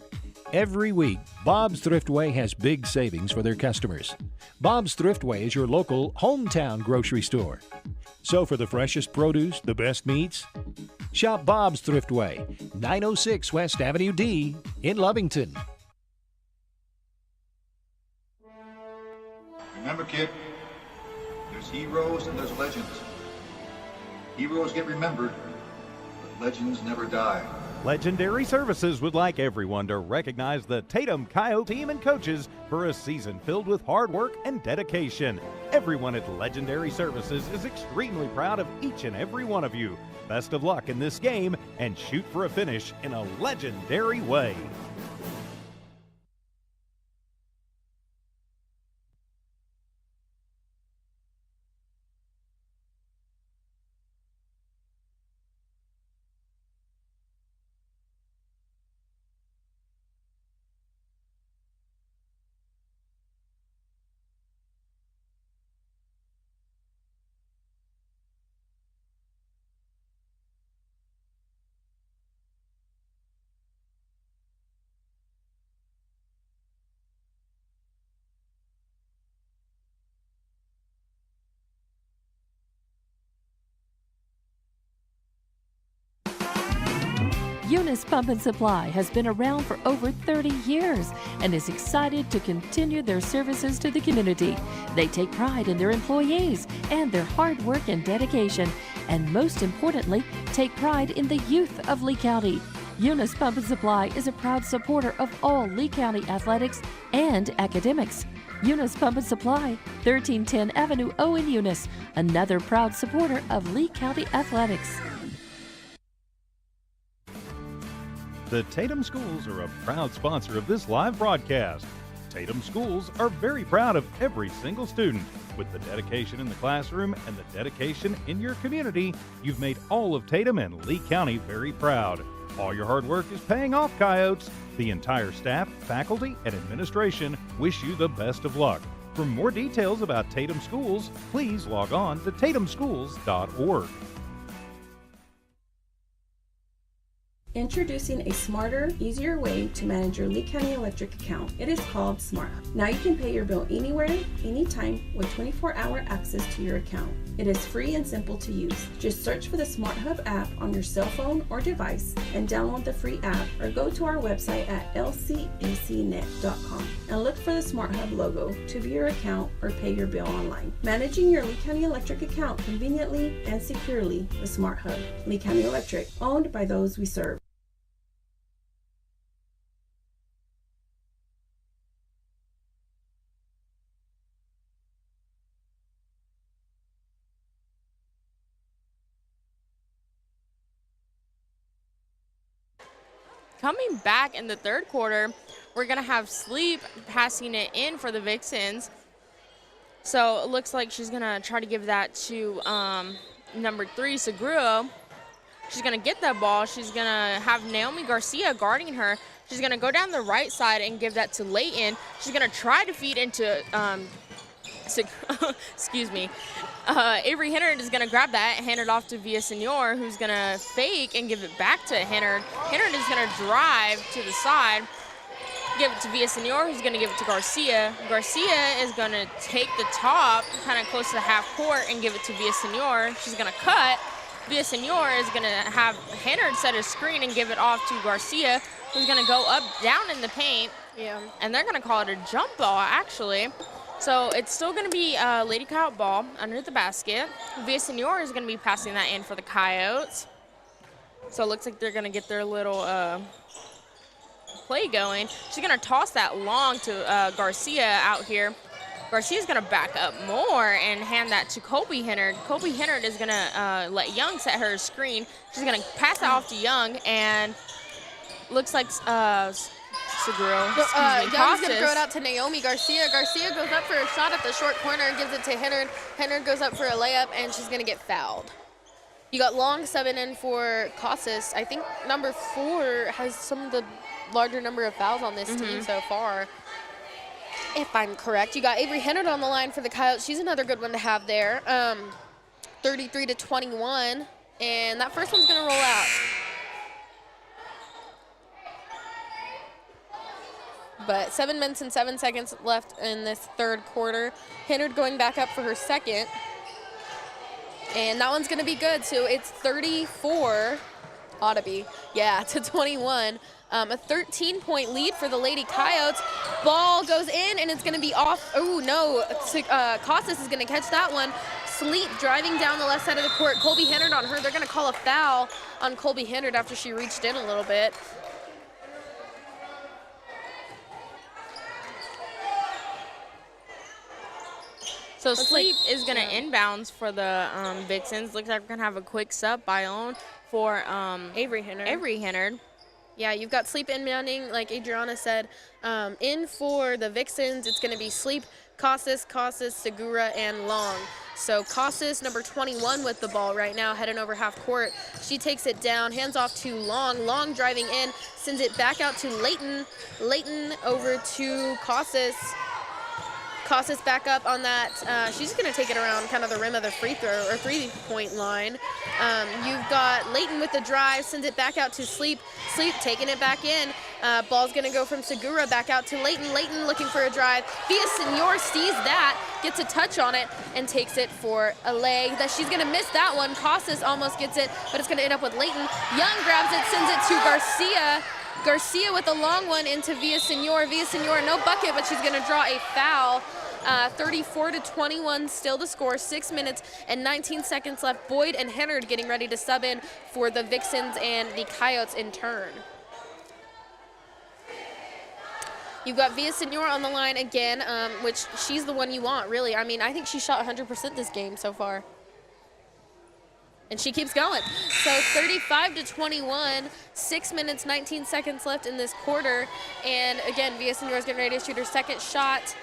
Every week, Bob's Thriftway has big savings for their customers. Bob's Thriftway is your local hometown grocery store. So for the freshest produce, the best meats, shop Bob's Thriftway, 906 West Avenue D in Lovington. Remember, kid, there's heroes and there's legends. Heroes get remembered, but legends never die. Legendary Services would like everyone to recognize the Tatum Coyote team and coaches for a season filled with hard work and dedication. Everyone at Legendary Services is extremely proud of each and every one of you. Best of luck in this game and shoot for a finish in a legendary way. Eunice Pump and Supply has been around for over 30 years and is excited to continue their services to the community. They take pride in their employees and their hard work and dedication, and most importantly, take pride in the youth of Lee County. Eunice Pump and Supply is a proud supporter of all Lee County athletics and academics. Eunice Pump and Supply, 1310 Avenue O in Eunice, another proud supporter of Lee County athletics. The Tatum Schools are a proud sponsor of this live broadcast. Tatum Schools are very proud of every single student. With the dedication in the classroom and the dedication in your community, you've made all of Tatum and Lee County very proud. All your hard work is paying off, Coyotes. The entire staff, faculty, and administration wish you the best of luck. For more details about Tatum Schools, please log on to tatumschools.org. Introducing a smarter, easier way to manage your Lee County Electric account. It is called Smart Hub. Now you can pay your bill anywhere, anytime, with 24-hour access to your account. It is free and simple to use. Just search for the Smart Hub app on your cell phone or device and download the free app, or go to our website at lcecnet.com and look for the Smart Hub logo to view your account or pay your bill online. Managing your Lee County Electric account conveniently and securely with Smart Hub. Lee County Electric, owned by those we serve. Coming back in the third quarter, we're going to have Sleep passing it in for the Vixens. So it looks like she's going to try to give that to number 3, Seguro. She's going to get that ball. She's going to have Naomi Garcia guarding her. She's going to go down the right side and give that to Layton. She's going to try to feed into excuse me. Avery Hennard is going to grab that, hand it off to Villasenor, who's going to fake and give it back to Hennard. Hennard is going to drive to the side, give it to Villasenor, who's going to give it to Garcia. Garcia is going to take the top, kind of close to the half court, and give it to Villasenor. She's going to cut. Villasenor is going to have Hennard set a screen and give it off to Garcia, who's going to go up, down in the paint. Yeah. And they're going to call it a jump ball, actually. So it's still going to be Lady Coyote ball under the basket. Villasenor is going to be passing that in for the Coyotes. So it looks like they're going to get their little play going. She's going to toss that long to Garcia out here. Garcia's going to back up more and hand that to Colby Hennard. Colby Hennard is going to let Young set her screen. She's going to pass that off to Young, and looks like Seguro. Young's going to throw it out to Naomi Garcia. Garcia goes up for a shot at the short corner and gives it to Hennard. Hennard goes up for a layup, and she's going to get fouled. You got Long subbing in for Casas. I think number 4 has some of the larger number of fouls on this team so far. if I'm correct. You got Avery Hennard on the line for the Coyotes. She's another good one to have there. 33-21, and that first one's going to roll out. But 7 minutes and 7 seconds left in this third quarter. Hennard going back up for her second. And that one's going to be good. So it's 34, ought to be, yeah, to 21. A 13-point lead for the Lady Coyotes. Ball goes in, and it's going to be off. Oh, no. Costas is going to catch that one. Sleep driving down the left side of the court. Colby Hennard on her. They're going to call a foul on Colby Hennard after she reached in a little bit. So Sleep is going to inbounds for the Vixens. Looks like we're going to have a quick sub by own for Avery Hennard. Yeah, you've got Sleep inbounding, like Adriana said. In for the Vixens, it's going to be Sleep, Costas, Segura, and Long. So Costas, number 21, with the ball right now, heading over half court. She takes it down, hands off to Long. Long driving in, sends it back out to Layton. Layton over to Costas. Costas back up on that. She's going to take it around kind of the rim of the free throw or three-point line. You've got Layton with the drive, sends it back out to Sleep. Sleep taking it back in. Ball's going to go from Segura back out to Layton. Layton looking for a drive. Villasenor sees that, gets a touch on it, and takes it for a leg. That she's going to miss that one. Costas almost gets it, but it's going to end up with Layton. Young grabs it, sends it to Garcia. Garcia with a long one into Villasenor. Villasenor, no bucket, but she's going to draw a foul. 34-21 still the score. 6 minutes and 19 seconds left. Boyd and Hennard getting ready to sub in for the Vixens and the Coyotes in turn. You've got Villasenor on the line again, which she's the one you want, really. I mean, I think she shot 100% this game so far. And she keeps going. So 35-21, 6 minutes, 19 seconds left in this quarter. And again, Villasenor is getting ready to shoot her second shot.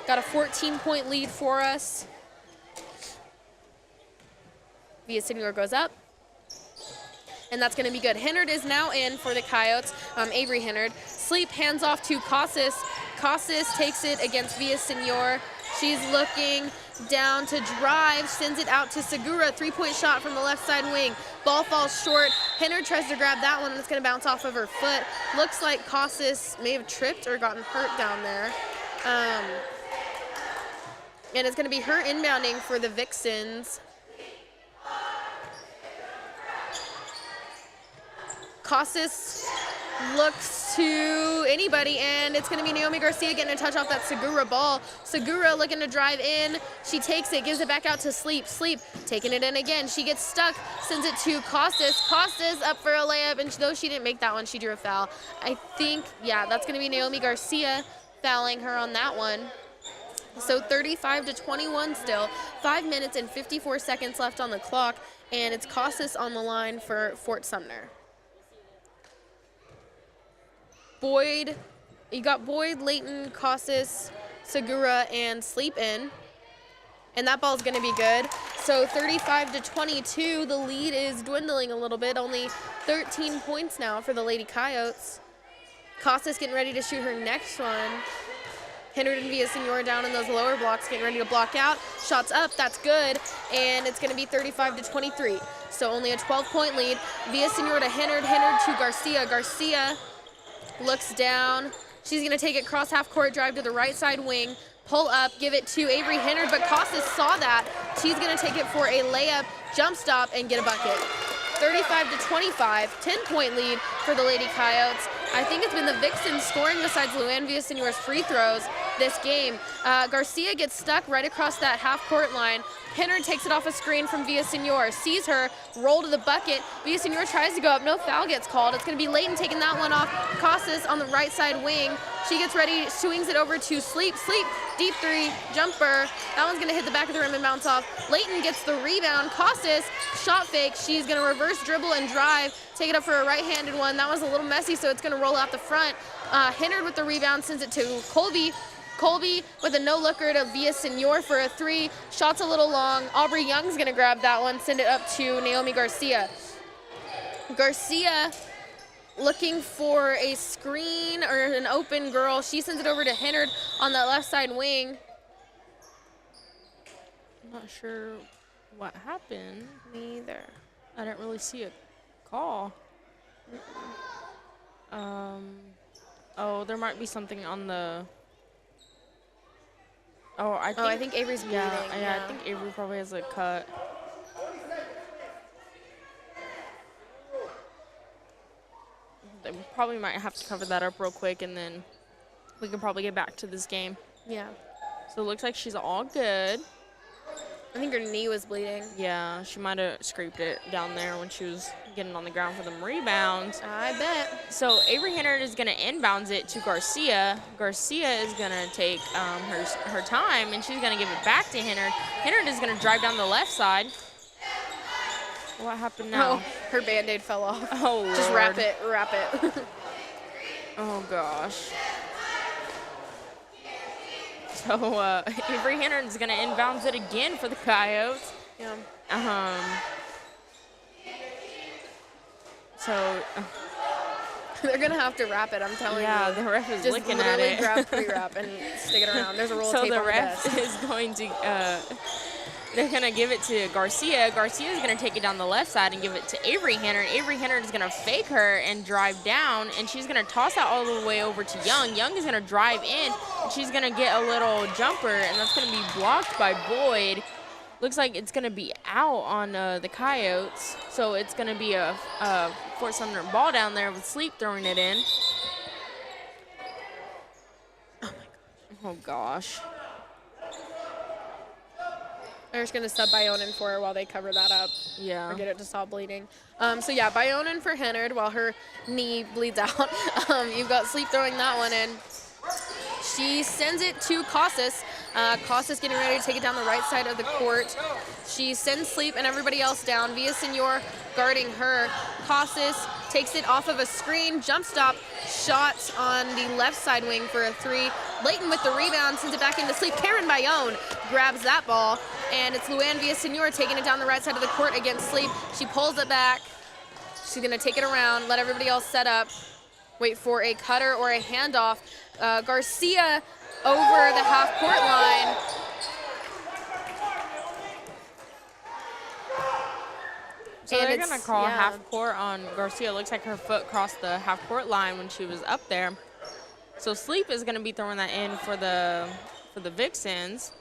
Got a 14-point lead for us. Villasenor goes up. And that's going to be good. Hennard is now in for the Coyotes. Avery Hennard. Sleep hands off to Costas. Costas takes it against Villasenor. She's looking down to drive, sends it out to Segura. 3-point shot from the left side wing. Ball falls short. Hennard tries to grab that one, and it's going to bounce off of her foot. Looks like Costas may have tripped or gotten hurt down there. And it's going to be her inbounding for the Vixens. Costas looks to anybody, and it's going to be Naomi Garcia getting a touch off that Segura ball. Segura looking to drive in. She takes it, gives it back out to Sleep. Sleep taking it in again. She gets stuck, sends it to Costas. Costas up for a layup, and though she didn't make that one, she drew a foul. I think, yeah, that's going to be Naomi Garcia fouling her on that one. So 35-21 still. 5 minutes and 54 seconds left on the clock, and it's Costas on the line for Fort Sumner. Boyd, you got Boyd, Layton, Costas, Segura, and Sleep in. And that ball's going to be good. So 35-22, the lead is dwindling a little bit. Only 13 points now for the Lady Coyotes. Costas getting ready to shoot her next one. Hennard and Villasenor down in those lower blocks, getting ready to block out. Shots up, that's good. And it's going to be 35-23. So only a 12-point lead. Villasenor to Hennard, Hennard to Garcia. Garcia looks down. She's going to take it cross half court, drive to the right side wing, pull up, give it to Avery Hennard, but Costas saw that. She's going to take it for a layup, jump stop, and get a bucket. 35-25, 10-point lead for the Lady Coyotes. I think it's been the Vixens scoring besides Luann Villasenor's free throws this game. Garcia gets stuck right across that half-court line. Hennard takes it off a screen from Villasenor, sees her, roll to the bucket. Villasenor tries to go up, no foul gets called. It's going to be Layton taking that one off. Costas on the right side wing. She gets ready, swings it over to Sleep. Sleep, deep three, jumper. That one's going to hit the back of the rim and bounce off. Layton gets the rebound. Costas, shot fake. She's going to reverse dribble and drive. Take it up for a right-handed one. That was a little messy, so it's going to roll out the front. Hennard with the rebound, sends it to Colby. Colby with a no-looker to Villasenor for a three. Shot's a little long. Aubrey Young's going to grab that one, send it up to Naomi Garcia. Garcia looking for a screen or an open girl. She sends it over to Hennard on that left side wing. I'm not sure what happened. Me either. I didn't really see a call. Oh, there might be something on the. I think Avery's bleeding. Yeah, I think Avery probably has a cut. They probably might have to cover that up real quick, and then we can probably get back to this game. Yeah. So it looks like she's all good. I think her knee was bleeding. Yeah, she might have scraped it down there when she was getting on the ground for them rebounds. I bet. So Avery Hennard is going to inbounds it to Garcia. Garcia is going to take her time, and she's going to give it back to Hennard. Hennard is going to drive down the left side. What happened now? Oh, her Band-Aid fell off. Oh, just Lord. wrap it. Oh, gosh. So Avery Hennard is going to inbounds it again for the Coyotes. Yeah. So they're going to have to wrap it, I'm telling you. Yeah, the ref is just looking at it. Just literally grab pre-wrap and stick it around. There's a roll of tape the on the desk. ref is going to, they're going to give it to Garcia. Garcia is going to take it down the left side and give it to Avery Hennard. Avery Hennard is going to fake her and drive down, and she's going to toss that all the way over to Young. Young is going to drive in, and she's going to get a little jumper, and that's going to be blocked by Boyd. Looks like it's going to be out on the Coyotes, so it's going to be a Fort Sumner ball down there with Sleep throwing it in. Oh, gosh. They're just going to sub Bionin for her while they cover that up. Yeah. Or get it to stop bleeding. So, yeah, Bionin for Hennard while her knee bleeds out. You've got Sleep throwing that one in. She sends it to Casas. Casas getting ready to take it down the right side of the court. She sends Sleep and everybody else down. Villasenor guarding her. Casas takes it off of a screen. Jump stop shot on the left side wing for a three. Layton with the rebound sends it back into Sleep. Karen Bayonne grabs that ball. And it's Luann Villasenor taking it down the right side of the court against Sleep. She pulls it back. She's going to take it around, let everybody else set up. Wait for a cutter or a handoff. Garcia over the half-court line. So they're going to call half-court on Garcia. It looks like her foot crossed the half-court line when she was up there. So Sleep is going to be throwing that in for the Vixens.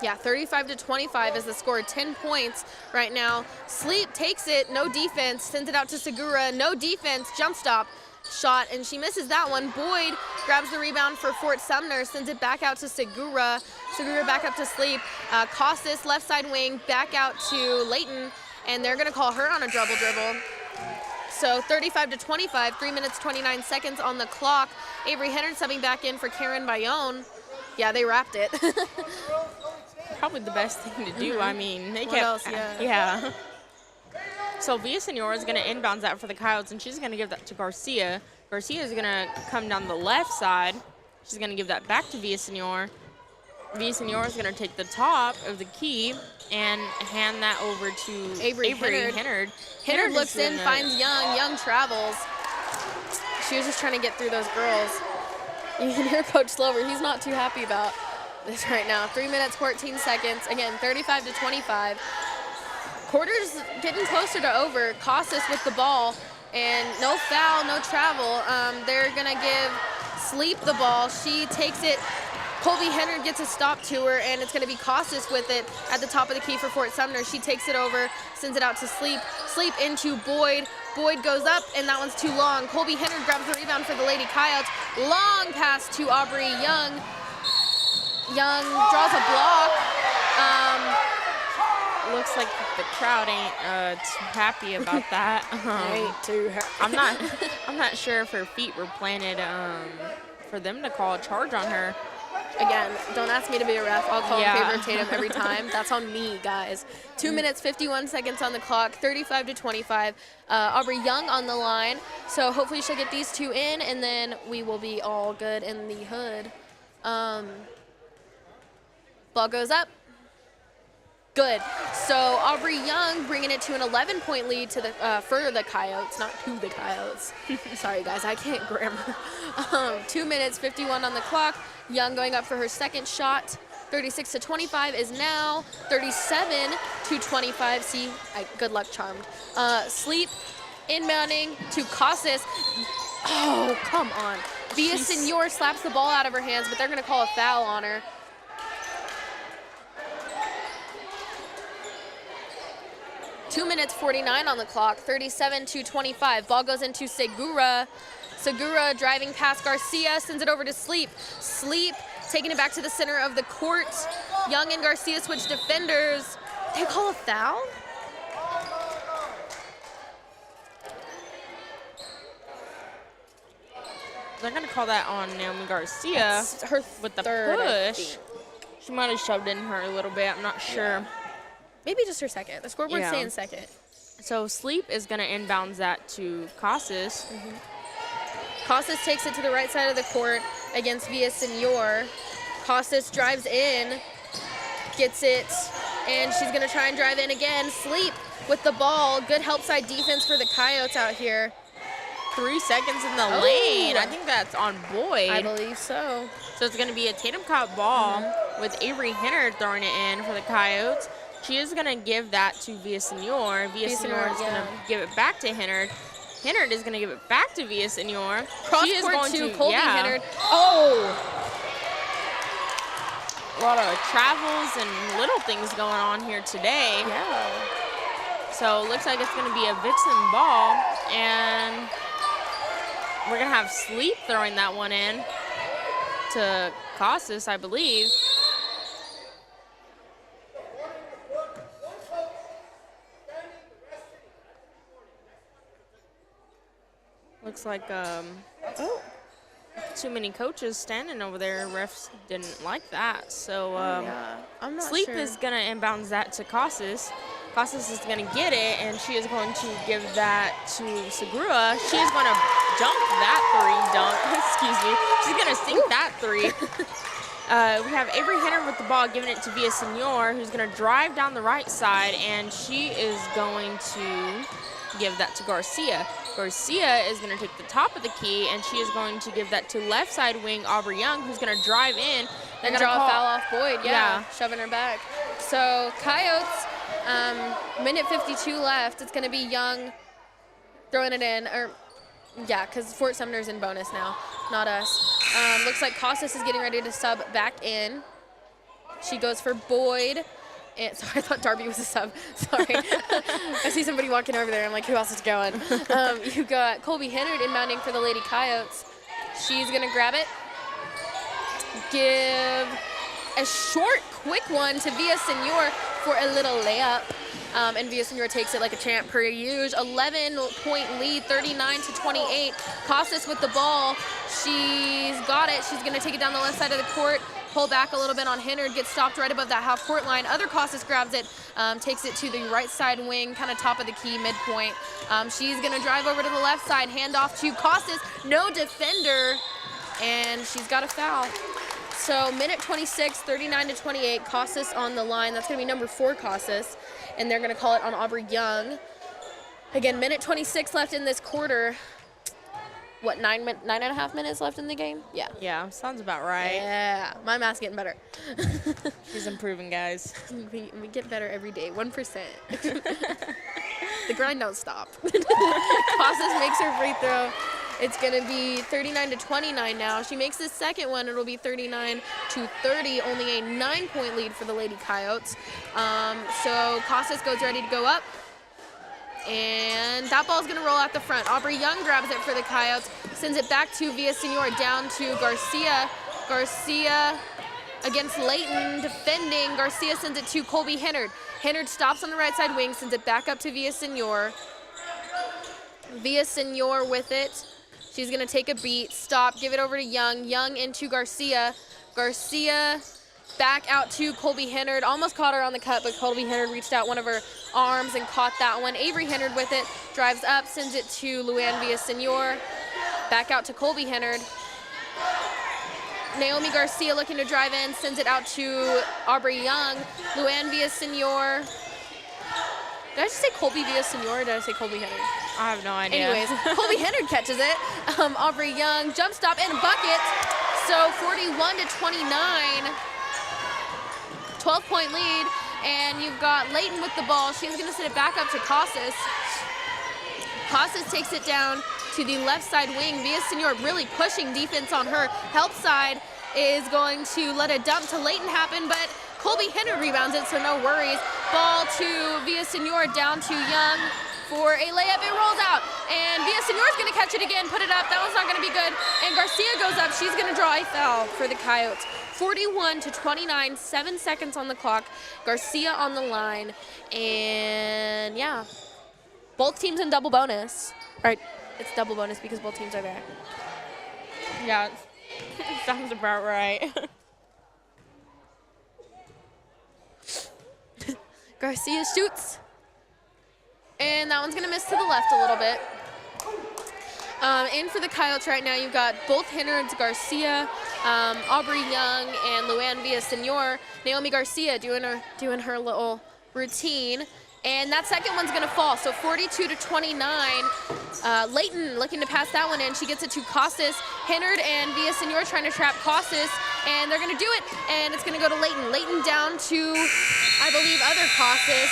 Yeah, 35-25 is the score. 10 points right now. Sleep takes it, no defense, sends it out to Segura, no defense, jump stop. Shot, and she misses that one. Boyd grabs the rebound for Fort Sumner, sends it back out to Segura. Segura back up to Sleep. Casas, left side wing, back out to Layton, and they're going to call her on a double dribble. So 35-25, 3 minutes, 29 seconds on the clock. Avery Hennard subbing back in for Karen Bayonne. Yeah, they wrapped it. Probably the best thing to do. I mean, they what kept. Else? Yeah. So Villasenor is going to inbounds that for the Coyotes, and she's going to give that to Garcia. Garcia is going to come down the left side. She's going to give that back to Villasenor. Villasenor is going to take the top of the key and hand that over to Avery Hennard. Hennard looks in, finds Young. Young travels. She was just trying to get through those girls. You can hear Coach Slover. He's not too happy about this right now. 3 minutes, 14 seconds. Again, 35-25. Quarter's getting closer to over. Casas with the ball, and no foul, no travel. They're going to give Sleep the ball. She takes it. Colby Hennard gets a stop to her, and it's going to be Casas with it at the top of the key for Fort Sumner. She takes it over, sends it out to Sleep. Sleep into Boyd. Boyd goes up, and that one's too long. Colby Hennard grabs the rebound for the Lady Coyotes. Long pass to Aubrey Young. Young draws a block. Looks like the crowd ain't too happy about that. Ain't too happy. I'm not sure if her feet were planted for them to call a charge on her. Again, don't ask me to be a ref. I'll call in favor of Tatum every time. That's on me, guys. 2 minutes, 51 seconds on the clock, 35-25. Aubrey Young on the line. So hopefully she'll get these two in, and then we will be all good in the hood. Ball goes up. Good. So Aubrey Young bringing it to an 11-point lead to the for the Coyotes, not to the Coyotes. Sorry, guys, I can't grammar. 2 minutes, 51 on the clock. Young going up for her second shot. 36-25 is now 37-25. See, good luck charmed. Sleep inbounding to Casas. Oh, come on. Villaseñor slaps the ball out of her hands, but they're going to call a foul on her. Two minutes 49 on the clock, 37-25. Ball goes into Segura. Segura driving past Garcia, sends it over to Sleep. Sleep taking it back to the center of the court. Young and Garcia switch defenders. They call a foul? They're going to call that on Naomi Garcia Her with the third, I push. think. She might have shoved in her a little bit. I'm not sure. Maybe just her second. The scoreboard's Yeah. saying second. So Sleep is going to inbounds that to Casas. Casas takes it to the right side of the court against Villaseñor. Casas drives in, gets it, and she's going to try and drive in again. Sleep with the ball. Good help side defense for the Coyotes out here. 3 seconds in the Oh. lane. I think that's on Boyd. I believe so. So it's going to be a Tatum caught ball with Avery Hennard throwing it in for the Coyotes. She is going to give that to Villaseñor. Villaseñor is going to give it back to Hennard. Hennard is going to give it back to Villaseñor. Cross She is court going to Colby Hennard. Oh! A lot of travels and little things going on here today. Yeah. So it looks like it's going to be a Vixen ball. And we're going to have Sleep throwing that one in to Casas, I believe. Looks like too many coaches standing over there. Refs didn't like that. So Yeah, I'm not Sleep sure. is going to inbounds that to Casas. Casas is going to get it, and she is going to give that to Segura. She is going to dunk that three. Excuse me. She's going to sink that three. We have Avery Hennard with the ball, giving it to Villaseñor, who's going to drive down the right side, and she is going to give that to Garcia. Garcia is going to take the top of the key, and she is going to give that to left side wing Aubrey Young, who's going to drive in. They're going to draw a foul off Boyd, Yeah. shoving her back. So Coyotes, minute 52 left. It's going to be Young throwing it in, because Fort Sumner's in bonus now, not us. Looks like Casas is getting ready to sub back in. She goes for Boyd. And, sorry, I thought Darby was a sub. Sorry. I see somebody walking over there. I'm like, who else is going? You got Colby Hennard inbounding for the Lady Coyotes. She's going to grab it. Give a short, quick one to Villaseñor for a little layup. And Villaseñor takes it like a champ per usual. 11-point lead, 39-28. Casas with the ball. She's got it. She's going to take it down the left side of the court. Pull back a little bit on Hennard, gets stopped right above that half-court line. Other Casas grabs it, takes it to the right side wing, kind of top of the key, midpoint. She's going to drive over to the left side, hand off to Casas. No defender, and she's got a foul. So minute 26, 39-28, Casas on the line. That's going to be number 4 Casas, and they're going to call it on Aubrey Young. Again, minute 26 left in this quarter. What, 9.5 minutes left in the game? Yeah. Yeah, sounds about right. Yeah, my math's getting better. She's improving, guys. we get better every day, 1%. The grind don't stop. Casas makes her free throw. It's going to be 39-29 now. She makes the second one. It'll be 39-30, only a 9-point lead for the Lady Coyotes. So Casas goes ready to go up. And that ball's going to roll out the front. Aubrey Young grabs it for the Coyotes, sends it back to Villaseñor, down to Garcia. Garcia against Layton, defending. Garcia sends it to Colby Hennard. Hennard stops on the right side wing, sends it back up to Villaseñor. Villaseñor with it. She's going to take a beat, stop, give it over to Young. Young into Garcia. Garcia back out to Colby Hennard. Almost caught her on the cut, but Colby Hennard reached out one of her arms and caught that one. Avery Hennard with it, drives up, sends it to Luann Villaseñor. Back out to Colby Hennard. Naomi Garcia looking to drive in, sends it out to Aubrey Young. Luann Villasenor. Did I just say Colby Villasenor or did I say Colby Hennard? I have no idea. Anyways, Colby Hennard catches it. Aubrey Young, jump stop and bucket. So 41-29, 12-point lead. And you've got Layton with the ball. She's going to send it back up to Casas. Casas takes it down to the left side wing. Villasenor really pushing defense on her. Help side is going to let a dump to Layton happen, but Colby Hennard rebounds it, so no worries. Ball to Villasenor, down to Young for a layup. It rolls out, and Villasenor's going to catch it again, put it up. That one's not going to be good, and Garcia goes up. She's going to draw a foul for the Coyotes. 41-29, 7 seconds on the clock. Garcia on the line, and yeah, both teams in double bonus. All right, it's double bonus because both teams are there. Yeah, sounds about right. Garcia shoots, and that one's going to miss to the left a little bit. In for the Coyotes right now, you've got both Hennards, Garcia, Aubrey Young, and Luann Villasenor. Naomi Garcia doing her little routine. And that second one's going to fall, so 42-29. Layton looking to pass that one in. She gets it to Casas. Hennard and Villasenor trying to trap Casas, and they're going to do it, and it's going to go to Layton. Layton down to, I believe, other Casas,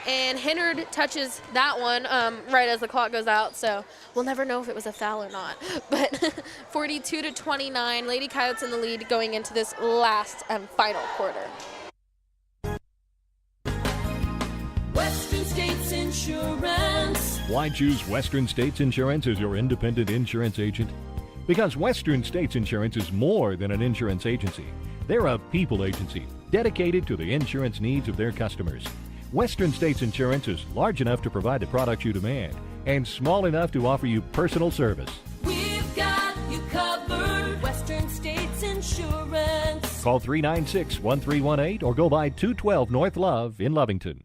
and Hennard touches that one right as the clock goes out, so we'll never know if it was a foul or not. But 42-29, Lady Coyotes in the lead going into this last and final quarter. Western States Insurance. Why choose Western States Insurance as your independent insurance agent? Because Western States Insurance is more than an insurance agency. They're a people agency dedicated to the insurance needs of their customers. Western States Insurance is large enough to provide the products you demand and small enough to offer you personal service. We've got you covered. Western States Insurance. Call 396-1318 or go by 212 North Love in Lovington.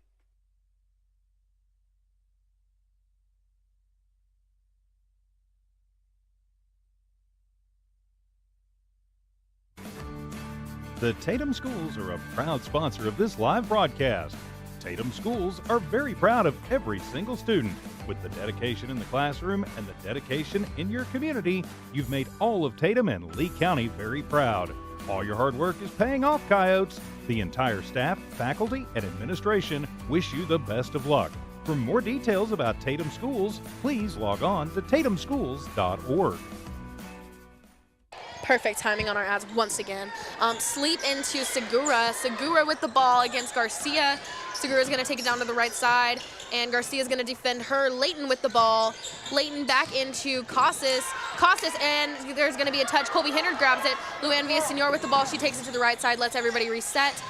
The Tatum Schools are a proud sponsor of this live broadcast. Tatum Schools are very proud of every single student. With the dedication in the classroom and the dedication in your community, you've made all of Tatum and Lee County very proud. All your hard work is paying off, Coyotes. The entire staff, faculty, and administration wish you the best of luck. For more details about Tatum Schools, please log on to tatumschools.org. Perfect timing on our ads once again. Sleep into Segura. Segura with the ball against Garcia. Segura's going to take it down to the right side, and Garcia's going to defend her. Layton with the ball. Layton back into Casas. Casas, and there's going to be a touch. Colby Hennard grabs it. Luann Villasenor with the ball. She takes it to the right side, lets everybody reset.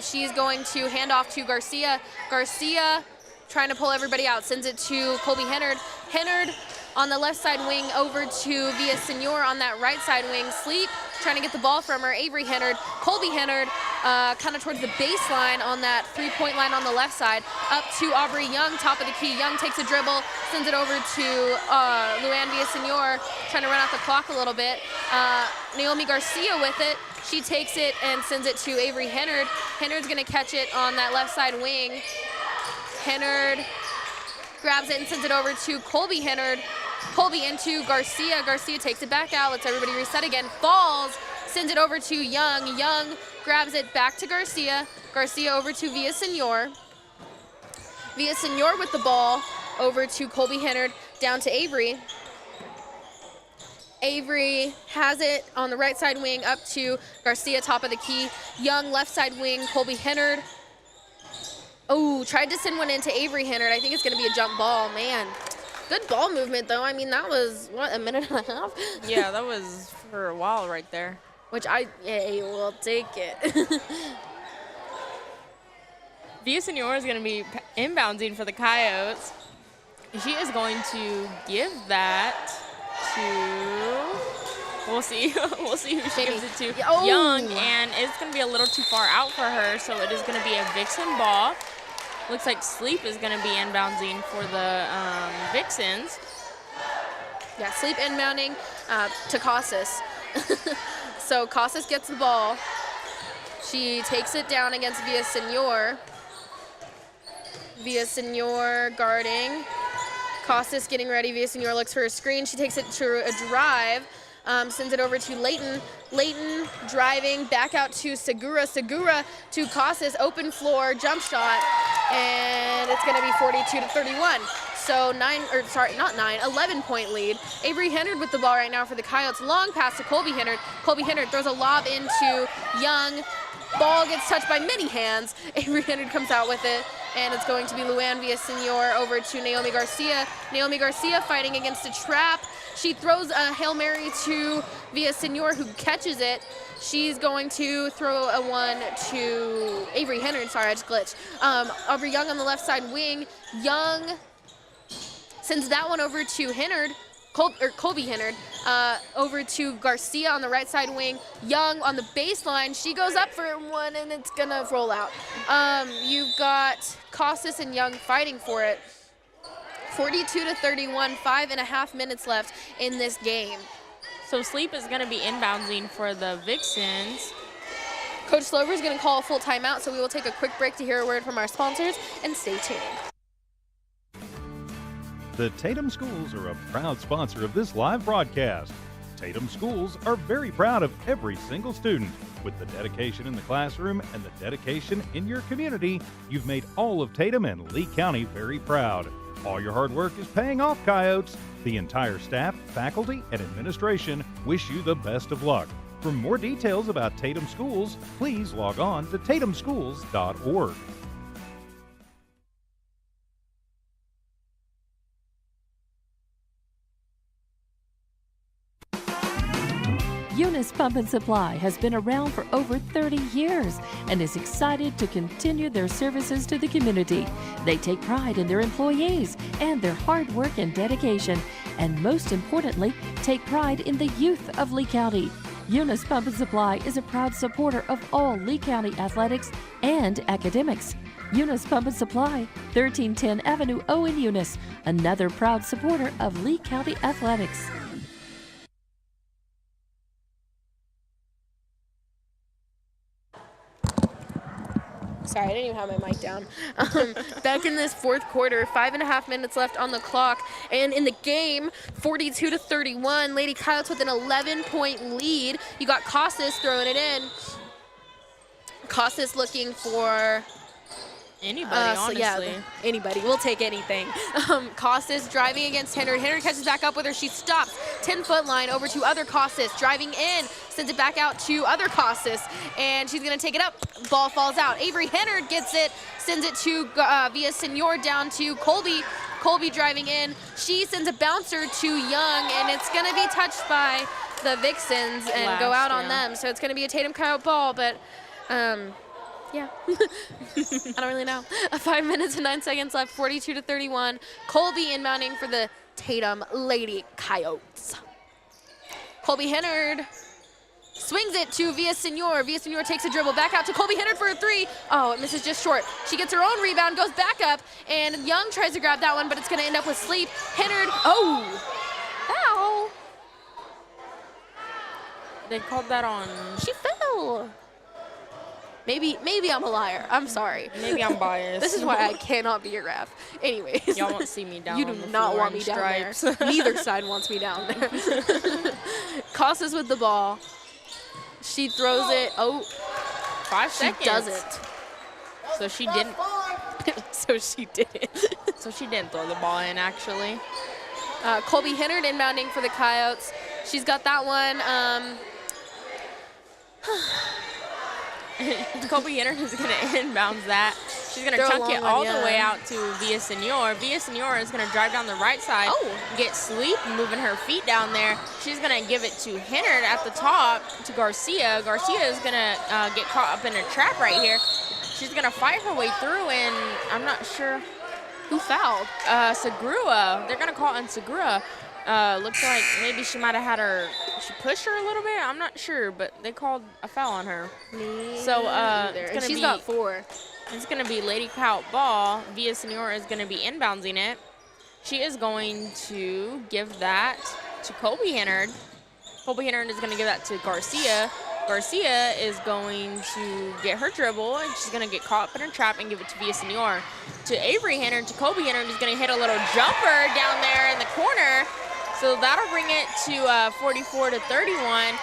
She's going to hand off to Garcia. Garcia trying to pull everybody out. Sends it to Colby Hennard. Hennard on the left side wing over to Villasenor on that right side wing. Sleep trying to get the ball from her. Avery Hennard, Colby Hennard, kind of towards the baseline on that three-point line on the left side. Up to Aubrey Young, top of the key. Young takes a dribble, sends it over to Luann Villasenor, trying to run out the clock a little bit. Naomi Garcia with it. She takes it and sends it to Avery Hennard. Hennard's going to catch it on that left side wing. Hennard grabs it and sends it over to Colby Hennard. Colby into Garcia. Garcia takes it back out, lets everybody reset again. Falls, sends it over to Young. Young grabs it back to Garcia. Garcia over to Villasenor. Villasenor with the ball over to Colby Hennard, down to Avery. Avery has it on the right side wing up to Garcia, top of the key. Young left side wing, Colby Hennard. Oh, tried to send one into Avery Hennard. I think it's going to be a jump ball, man. Good ball movement, though. I mean, that was, what, a minute and a half? Yeah, that was for a while right there. Which I will take it. Villasenor is going to be inbounding for the Coyotes. She is going to give that to, we'll see. We'll see who she gives it to. Oh. Young, and it's going to be a little too far out for her, so it is going to be a Vixen ball. Looks like Sleep is going to be inbounding for the Vixens. Yeah, Sleep inbounding to Casas. So Casas gets the ball. She takes it down against Villaseñor. Villaseñor guarding. Casas getting ready. Villaseñor looks for a screen. She takes it to a drive. Sends it over to Layton. Layton driving back out to Segura. Segura to Casas. Open floor, jump shot. And it's going to be 42-31. So 11-point lead. Avery Hennard with the ball right now for the Coyotes. Long pass to Colby Hennard. Colby Hennard throws a lob into Young. Ball gets touched by many hands. Avery Hennard comes out with it, and it's going to be Luann Villaseñor over to Naomi Garcia. Naomi Garcia fighting against a trap. She throws a Hail Mary to Villaseñor, who catches it. She's going to throw a one to Avery Hennard. Sorry, I just glitched. Aubrey Young on the left side wing. Young sends that one over to Hennard. Colby Hennard, over to Garcia on the right side wing. Young on the baseline. She goes up for one, and it's going to roll out. You've got Casas and Young fighting for it. 42-31, 5.5 minutes left in this game. So Sleep is going to be inbounding for the Vixens. Coach Slover is going to call a full timeout, so we will take a quick break to hear a word from our sponsors, and stay tuned. The Tatum Schools are a proud sponsor of this live broadcast. Tatum Schools are very proud of every single student. With the dedication in the classroom and the dedication in your community, you've made all of Tatum and Lee County very proud. All your hard work is paying off, Coyotes. The entire staff, faculty, and administration wish you the best of luck. For more details about Tatum Schools, please log on to tatumschools.org. Eunice Pump and Supply has been around for over 30 years and is excited to continue their services to the community. They take pride in their employees and their hard work and dedication, and most importantly, take pride in the youth of Lee County. Eunice Pump and Supply is a proud supporter of all Lee County athletics and academics. Eunice Pump and Supply, 1310 Avenue O in Eunice, another proud supporter of Lee County athletics. Sorry, I didn't even have my mic down. Back in this fourth quarter, 5.5 minutes left on the clock. And in the game, 42-31, Lady Coyotes with an 11-point lead. You got Casas throwing it in. Casas looking for anybody, honestly. Yeah, anybody. We'll take anything. Casas driving against Hennard. Hennard catches back up with her. She stops. 10-foot line over to other Casas. Driving in. Sends it back out to other Casas. And she's going to take it up. Ball falls out. Avery Hennard gets it. Sends it to Villaseñor down to Colby. Colby driving in. She sends a bouncer to Young. And it's going to be touched by the Vixens and go out on them. So it's going to be a Tatum Coyote ball. But yeah, I don't really know. 5 minutes and 9 seconds left, 42-31. Colby inbounding for the Tatum Lady Coyotes. Colby Hennard swings it to Villaseñor. Villaseñor takes a dribble back out to Colby Hennard for a three. Oh, it misses just short. She gets her own rebound, goes back up, and Young tries to grab that one, but it's going to end up with Sleep. Hennard, foul. They called that on. She fell. Maybe I'm a liar. I'm sorry. Maybe I'm biased. This is why I cannot be a ref. Anyways. Y'all won't see me down You on do the not floor want in me down stripes. there. Neither side wants me down there. Casas with the ball. She throws it. Oh, 5 she seconds. doesn't. So she didn't. So she didn't. So she didn't throw the ball in, actually. Colby Hennard inbounding for the Coyotes. She's got that one. Colby Hennard is going to inbounds that. She's going to chunk it all the way out to Villaseñor. Villaseñor is going to drive down the right side, get Sleep, moving her feet down there. She's going to give it to Hennard at the top to Garcia. Garcia is going to get caught up in a trap right here. She's going to fight her way through, and I'm not sure who fouled. Segura. They're going to call on Segura. Looks like maybe she might have had her, she pushed her a little bit. I'm not sure, but they called a foul on her. So it's gonna she's got 4. It's going to be Lady Coyote ball. Villaseñor is going to be inbounding it. She is going to give that to Colby Hennard. Colby Hinner is going to give that to Garcia. Garcia is going to get her dribble, and she's going to get caught up in her trap and give it to Villasenor. To Avery Hinner, to Colby Hinner, who's going to hit a little jumper down there in the corner. So that'll bring it to 44-31.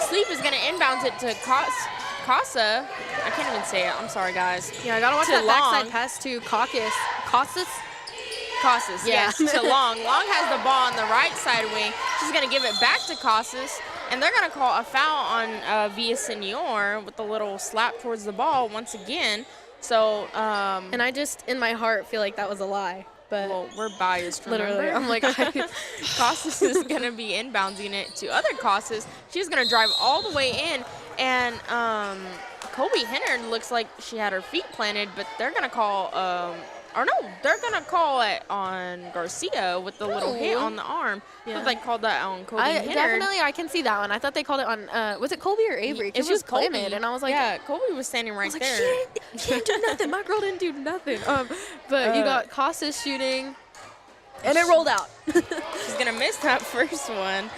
Sleep is going to inbounds it to Casa. I can't even say it. I'm sorry, guys. Yeah, I got to watch that backside pass to Casas, yes, to Long. Long has the ball on the right side wing. She's going to give it back to Casas. And they're going to call a foul on Villasenor with a little slap towards the ball once again. So, and I just, in my heart, feel like that was a lie. But well, we're biased, remember? literally, I'm like, Casas is going to be inbounding it to other Casas. She's going to drive all the way in. And Colby Hinner looks like she had her feet planted, but they're going to call they're going to call it on Garcia with the little hit on the arm. Yeah. But they called that on Colby Hinner. Definitely, I can see that one. I thought they called it on, was it Colby or Avery? It was Colby. Colby. And I was like, yeah, Colby was standing right there. She didn't do nothing. My girl didn't do nothing. But you got Casas shooting, and it rolled out. She's going to miss that first one.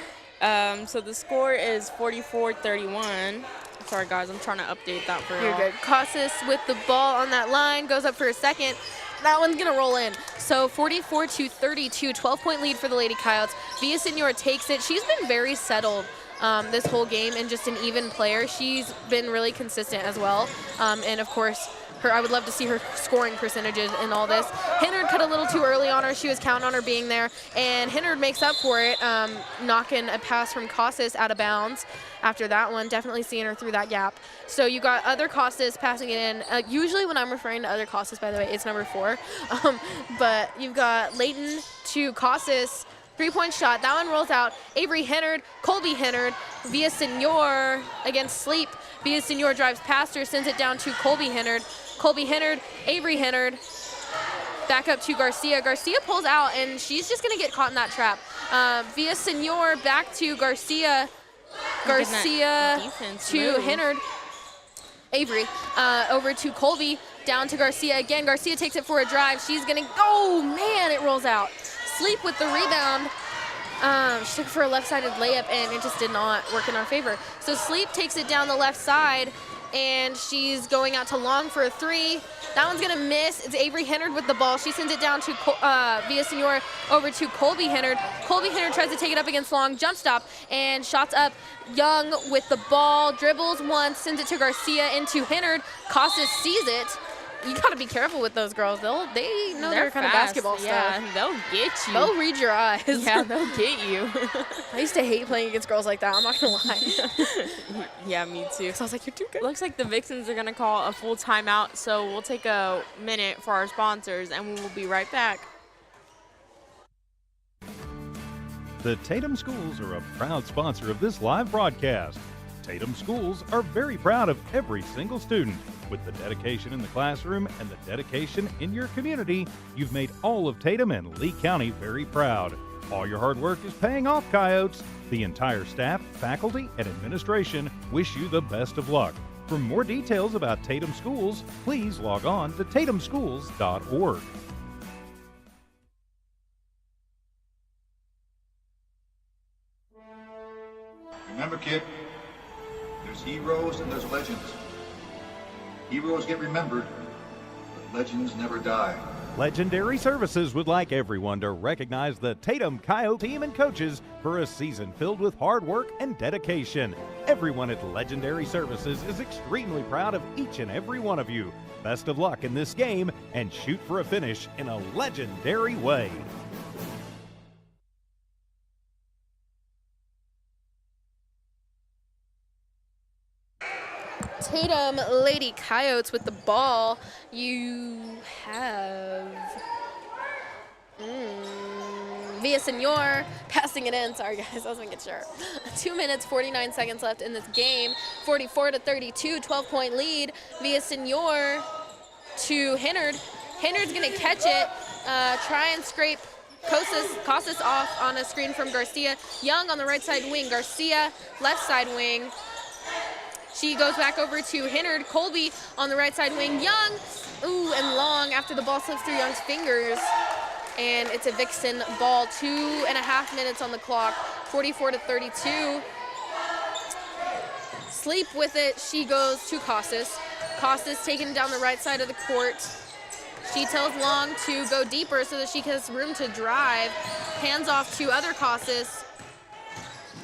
So the score is 44-31. Sorry, guys. I'm trying to update that for you. You're good. Casas with the ball on that line, goes up for a second. That one's going to roll in. So 44-32, 12-point lead for the Lady Coyotes. Villasenor takes it. She's been very settled this whole game and just an even player. She's been really consistent as well. And, of course, I would love to see her scoring percentages in all this. Hinard cut a little too early on her. She was counting on her being there. And Hinard makes up for it, knocking a pass from Casas out of bounds. After that one, definitely seeing her through that gap. So you got other Casas passing it in. Usually when I'm referring to other Casas, by the way, it's number 4. But you've got Layton to Casas, 3-point shot. That one rolls out. Avery Hinard, Colby Hinard, Villasenor against Sleep. Villasenor drives past her, sends it down to Colby Hinard. Colby Hinard, Avery Hinard. Back up to Garcia. Garcia pulls out, and she's just going to get caught in that trap. Villasenor back to Garcia. Garcia to Hinard. Avery over to Colby, down to Garcia again. Garcia takes it for a drive. She's going to, oh man, it rolls out. Sleep with the rebound. She took it for a left-sided layup, and it just did not work in our favor. So Sleep takes it down the left side, and she's going out to Long for a 3. That one's going to miss. It's Avery Hinard with the ball. She sends it down to Villasenor over to Colby Hinard. Colby Hinard tries to take it up against Long, jump stop, and shots up. Young with the ball, dribbles once, sends it to Garcia into Hinard. Casas sees it. You got to be careful with those girls. They know their kind of basketball stuff. Yeah, they'll get you. They'll read your eyes. Yeah, they'll get you. I used to hate playing against girls like that. I'm not going to lie. Yeah, me too. So I was like, you're too good. Looks like the Vixens are going to call a full timeout, so we'll take a minute for our sponsors, and we will be right back. The Tatum Schools are a proud sponsor of this live broadcast. Tatum Schools are very proud of every single student. With the dedication in the classroom and the dedication in your community, you've made all of Tatum and Lee County very proud. All your hard work is paying off, Coyotes. The entire staff, faculty, and administration wish you the best of luck. For more details about Tatum Schools, please log on to tatumschools.org. Remember, kid, there's heroes and there's legends. Heroes get remembered, but legends never die. Legendary Services would like everyone to recognize the Tatum Coyote team and coaches for a season filled with hard work and dedication. Everyone at Legendary Services is extremely proud of each and every one of you. Best of luck in this game and shoot for a finish in a legendary way. Tatum Lady Coyotes with the ball. You have Villasenor passing it in. Sorry guys, I was making sure. 2 minutes, 49 seconds left in this game. 44-32, 12-point lead. Villasenor to Hinard. Hinard's gonna catch it. Try and scrape Casas off on a screen from Garcia. Young on the right side wing. Garcia left side wing. She goes back over to Hinard. Colby on the right side wing. Young, ooh, and Long after the ball slips through Young's fingers. And it's a Vixen ball. 2.5 minutes on the clock. 44-32. Sleep with it, she goes to Costas. Costas taking it down the right side of the court. She tells Long to go deeper so that she has room to drive. Hands off to other Costas.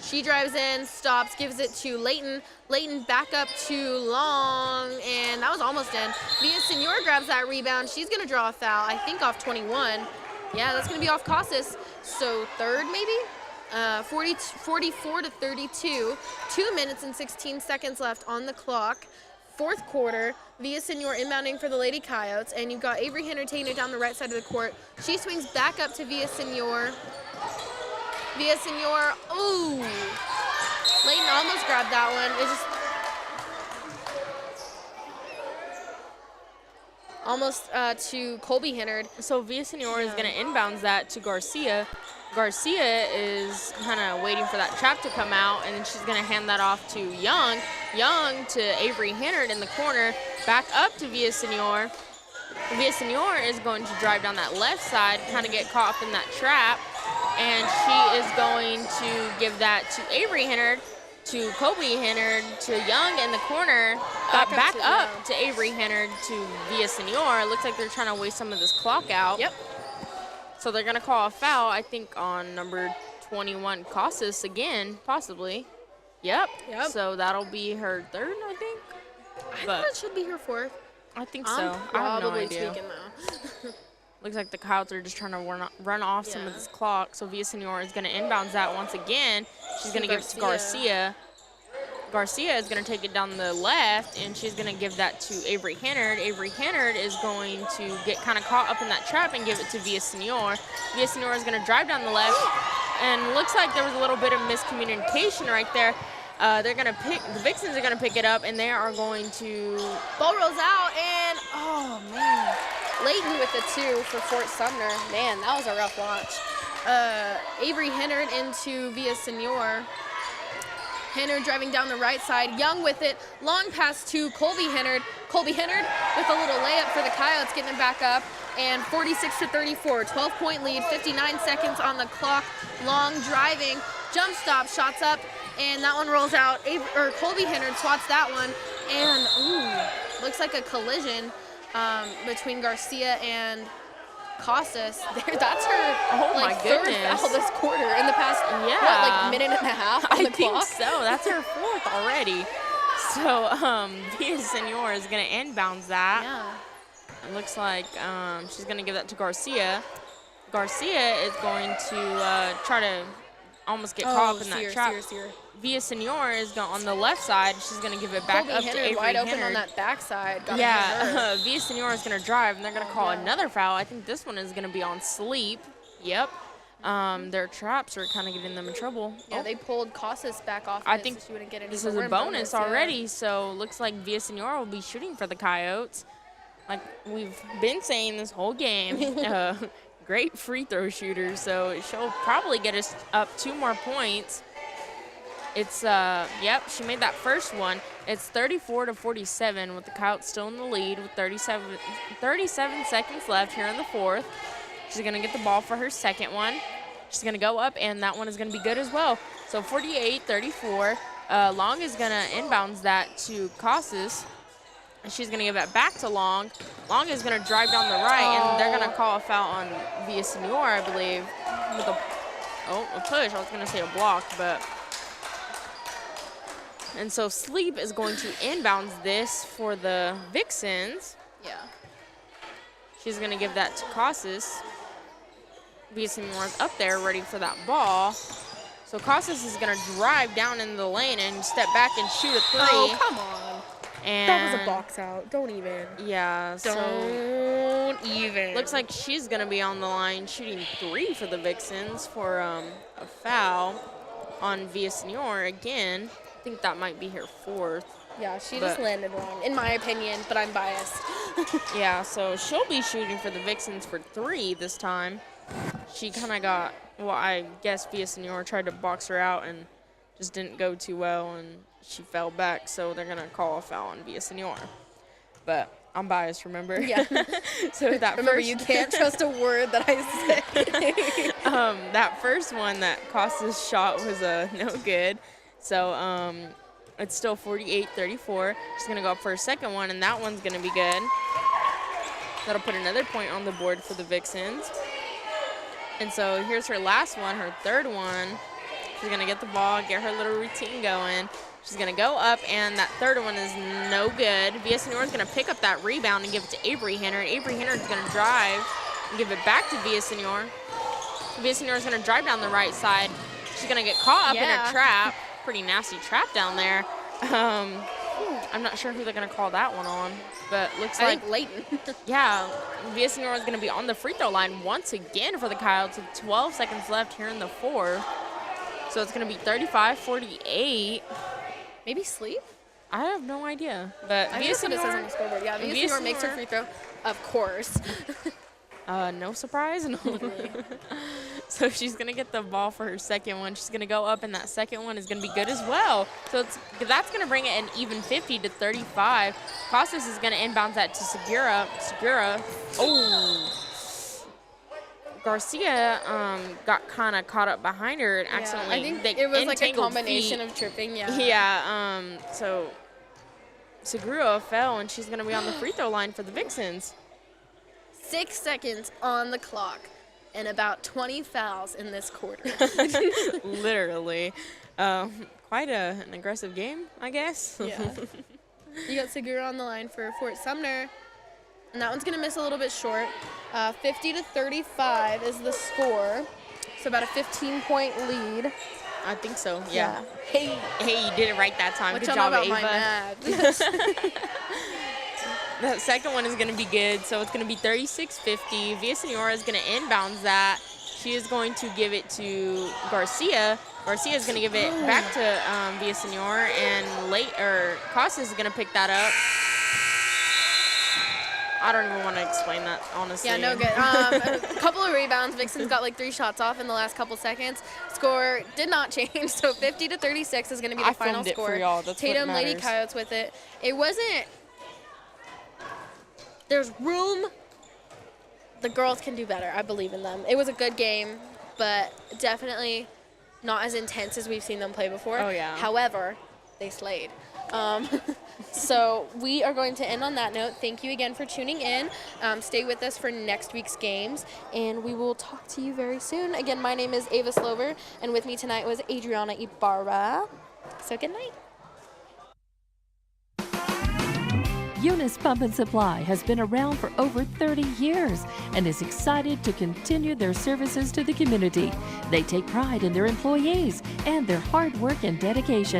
She drives in, stops, gives it to Layton. Layton back up to Long, and that was almost in. Villasenor grabs that rebound. She's going to draw a foul, I think off 21. Yeah, that's going to be off Costas. So third, maybe? 44 to 32. 2 minutes and 16 seconds left on the clock. Fourth quarter, Villasenor inbounding for the Lady Coyotes, and you've got Avery Henry taking it down the right side of the court. She swings back up to Villasenor. Villasenor, ooh. Layton almost grabbed that one. It just almost to Colby Hennard. So Villasenor is going to inbounds that to Garcia. Garcia is kind of waiting for that trap to come out, and then she's going to hand that off to Young. Young to Avery Hennard in the corner. Back up to Villasenor. Villasenor is going to drive down that left side, kind of get caught up in that trap, and she is going to give that to Avery Hennard, to Colby Hennard, to Young in the corner, back up to Avery Hennard, to Villasenor. Looks like they're trying to waste some of this clock out. Yep. So they're going to call a foul, I think, on number 21, Costas again, possibly. Yep. So that'll be her third, I think. I thought it should be her fourth. I think so. I have no idea. Tweaking, though. Looks like the Coyotes are just trying to run off some of this clock. So Villasenor is going to inbounds that once again. She's going to give it to Garcia. Garcia is going to take it down the left, and she's going to give that to Avery Hennard. Avery Hennard is going to get kind of caught up in that trap and give it to Villasenor. Villasenor is going to drive down the left, and looks like there was a little bit of miscommunication right there. They're going to the Vixens are going to pick it up, and they are going to. Ball rolls out, and oh man. Layton with the 2 for Fort Sumner. Man, that was a rough watch. Avery Hennard into Villasenor. Hennard driving down the right side. Young with it. Long pass to Colby Hennard. Colby Hennard with a little layup for the Coyotes, getting it back up. And 46 to 34, 12-point lead, 59 seconds on the clock. Long driving, jump stop, shots up, and that one rolls out. Colby Hennard swats that one, and ooh, looks like a collision between Garcia and Costas. That's her third foul this quarter in the past minute and a half on the clock. I think so. That's her fourth already. So Villasenor is going to inbounds that. Yeah. It looks like she's going to give that to Garcia. Garcia is going to try to almost get caught up in that trap. Villasenor is on the left side. She's going to give it back up to Avery wide open Hennard. on that backside. Villasenor is going to drive, and they're going to call another foul. I think this one is going to be on Sleep. Yep. Their traps are kind of getting them in trouble. Yeah, they pulled Costas back off. I think so she wouldn't get any this is a bonus already, so looks like Villasenor will be shooting for the Coyotes. Like we've been saying this whole game. Great free throw shooter, so she'll probably get us up 2 more points. It's, she made that first one. It's 34 to 47 with the Coyotes still in the lead with 37 seconds left here in the fourth. She's going to get the ball for her second one. She's going to go up, and that one is going to be good as well. So 48-34. Long is going to inbounds that to Costas. And she's going to give it back to Long. Long is going to drive down the right, and they're going to call a foul on Villasenor, I believe. With a push. I was going to say a block, but. And so Sleep is going to inbounds this for the Vixens. Yeah. She's going to give that to Costas. Villasenor's up there ready for that ball. So Costas is going to drive down in the lane and step back and shoot a 3. Oh, come on. And that was a box out. Don't even. Yeah. Don't even. Looks like she's going to be on the line shooting 3 for the Vixens for a foul on Villasenor again. I think that might be her fourth. Yeah, she just landed wrong, in my opinion, but I'm biased. Yeah, so she'll be shooting for the Vixens for 3 this time. She kind of got, I guess Villasenor tried to box her out and just didn't go too well, and she fell back, so they're going to call a foul on Villasenor. But I'm biased, remember? Yeah. So that remember, you can't trust a word that I say. That first one that Costas shot was no good. So It's still 48-34. She's going to go up for her second one, and that one's going to be good. That'll put another point on the board for the Vixens. And so here's her last one, her third one. She's going to get the ball, get her little routine going. She's going to go up, and that third one is no good. Villasenor is going to pick up that rebound and give it to Avery Hennard. Avery Hennard is going to drive and give it back to Villasenor. Villasenor is going to drive down the right side. She's going to get caught up in a trap. Pretty nasty trap down there. I'm not sure who they're going to call that one on, but looks like Leighton. yeah, Villasenor is going to be on the free throw line once again for the Coyotes with 12 seconds left here in the fourth. So it's going to be 35-48. Maybe sleep? I have no idea, but I think that's what it says on the scoreboard. Yeah, Villasenor makes her free throw, of course. No surprise. No. So she's going to get the ball for her second one. She's going to go up, and that second one is going to be good as well. So that's going to bring it an even 50-35. Costas is going to inbound that to Segura. Garcia got kind of caught up behind her and accidentally. I think it was like a combination of tripping. Yeah. So Segura fell, and she's going to be on the free throw line for the Vixens. 6 seconds on the clock and about 20 fouls in this quarter. Literally. Quite an aggressive game, I guess. Yeah. You got Segura on the line for Fort Sumner, and that one's going to miss a little bit short. 50-35 is the score, so about a 15-point lead. I think so, yeah. Hey, you did it right that time. Good job, about Ava. my math. That second one is going to be good, so it's going to be 36-50. Villasenor is going to inbounds that. She is going to give it to Garcia. Garcia is going to give it back to Villasenor, and Costas is going to pick that up. I don't even want to explain that, honestly. Yeah, no good. A couple of rebounds. Vixens got like 3 shots off in the last couple seconds. Score did not change, so 50-36 is going to be the final score. For y'all. That's Tatum, what Lady matters. Coyotes with it. It wasn't. There's room. The girls can do better. I believe in them. It was a good game, but definitely not as intense as we've seen them play before. Oh, yeah. However, they slayed. So we are going to end on that note. Thank you again for tuning in. Stay with us for next week's games, and we will talk to you very soon. Again, my name is Ava Slover, and with me tonight was Adriana Ibarra. So good night. Eunice Pump and Supply has been around for over 30 years and is excited to continue their services to the community. They take pride in their employees and their hard work and dedication.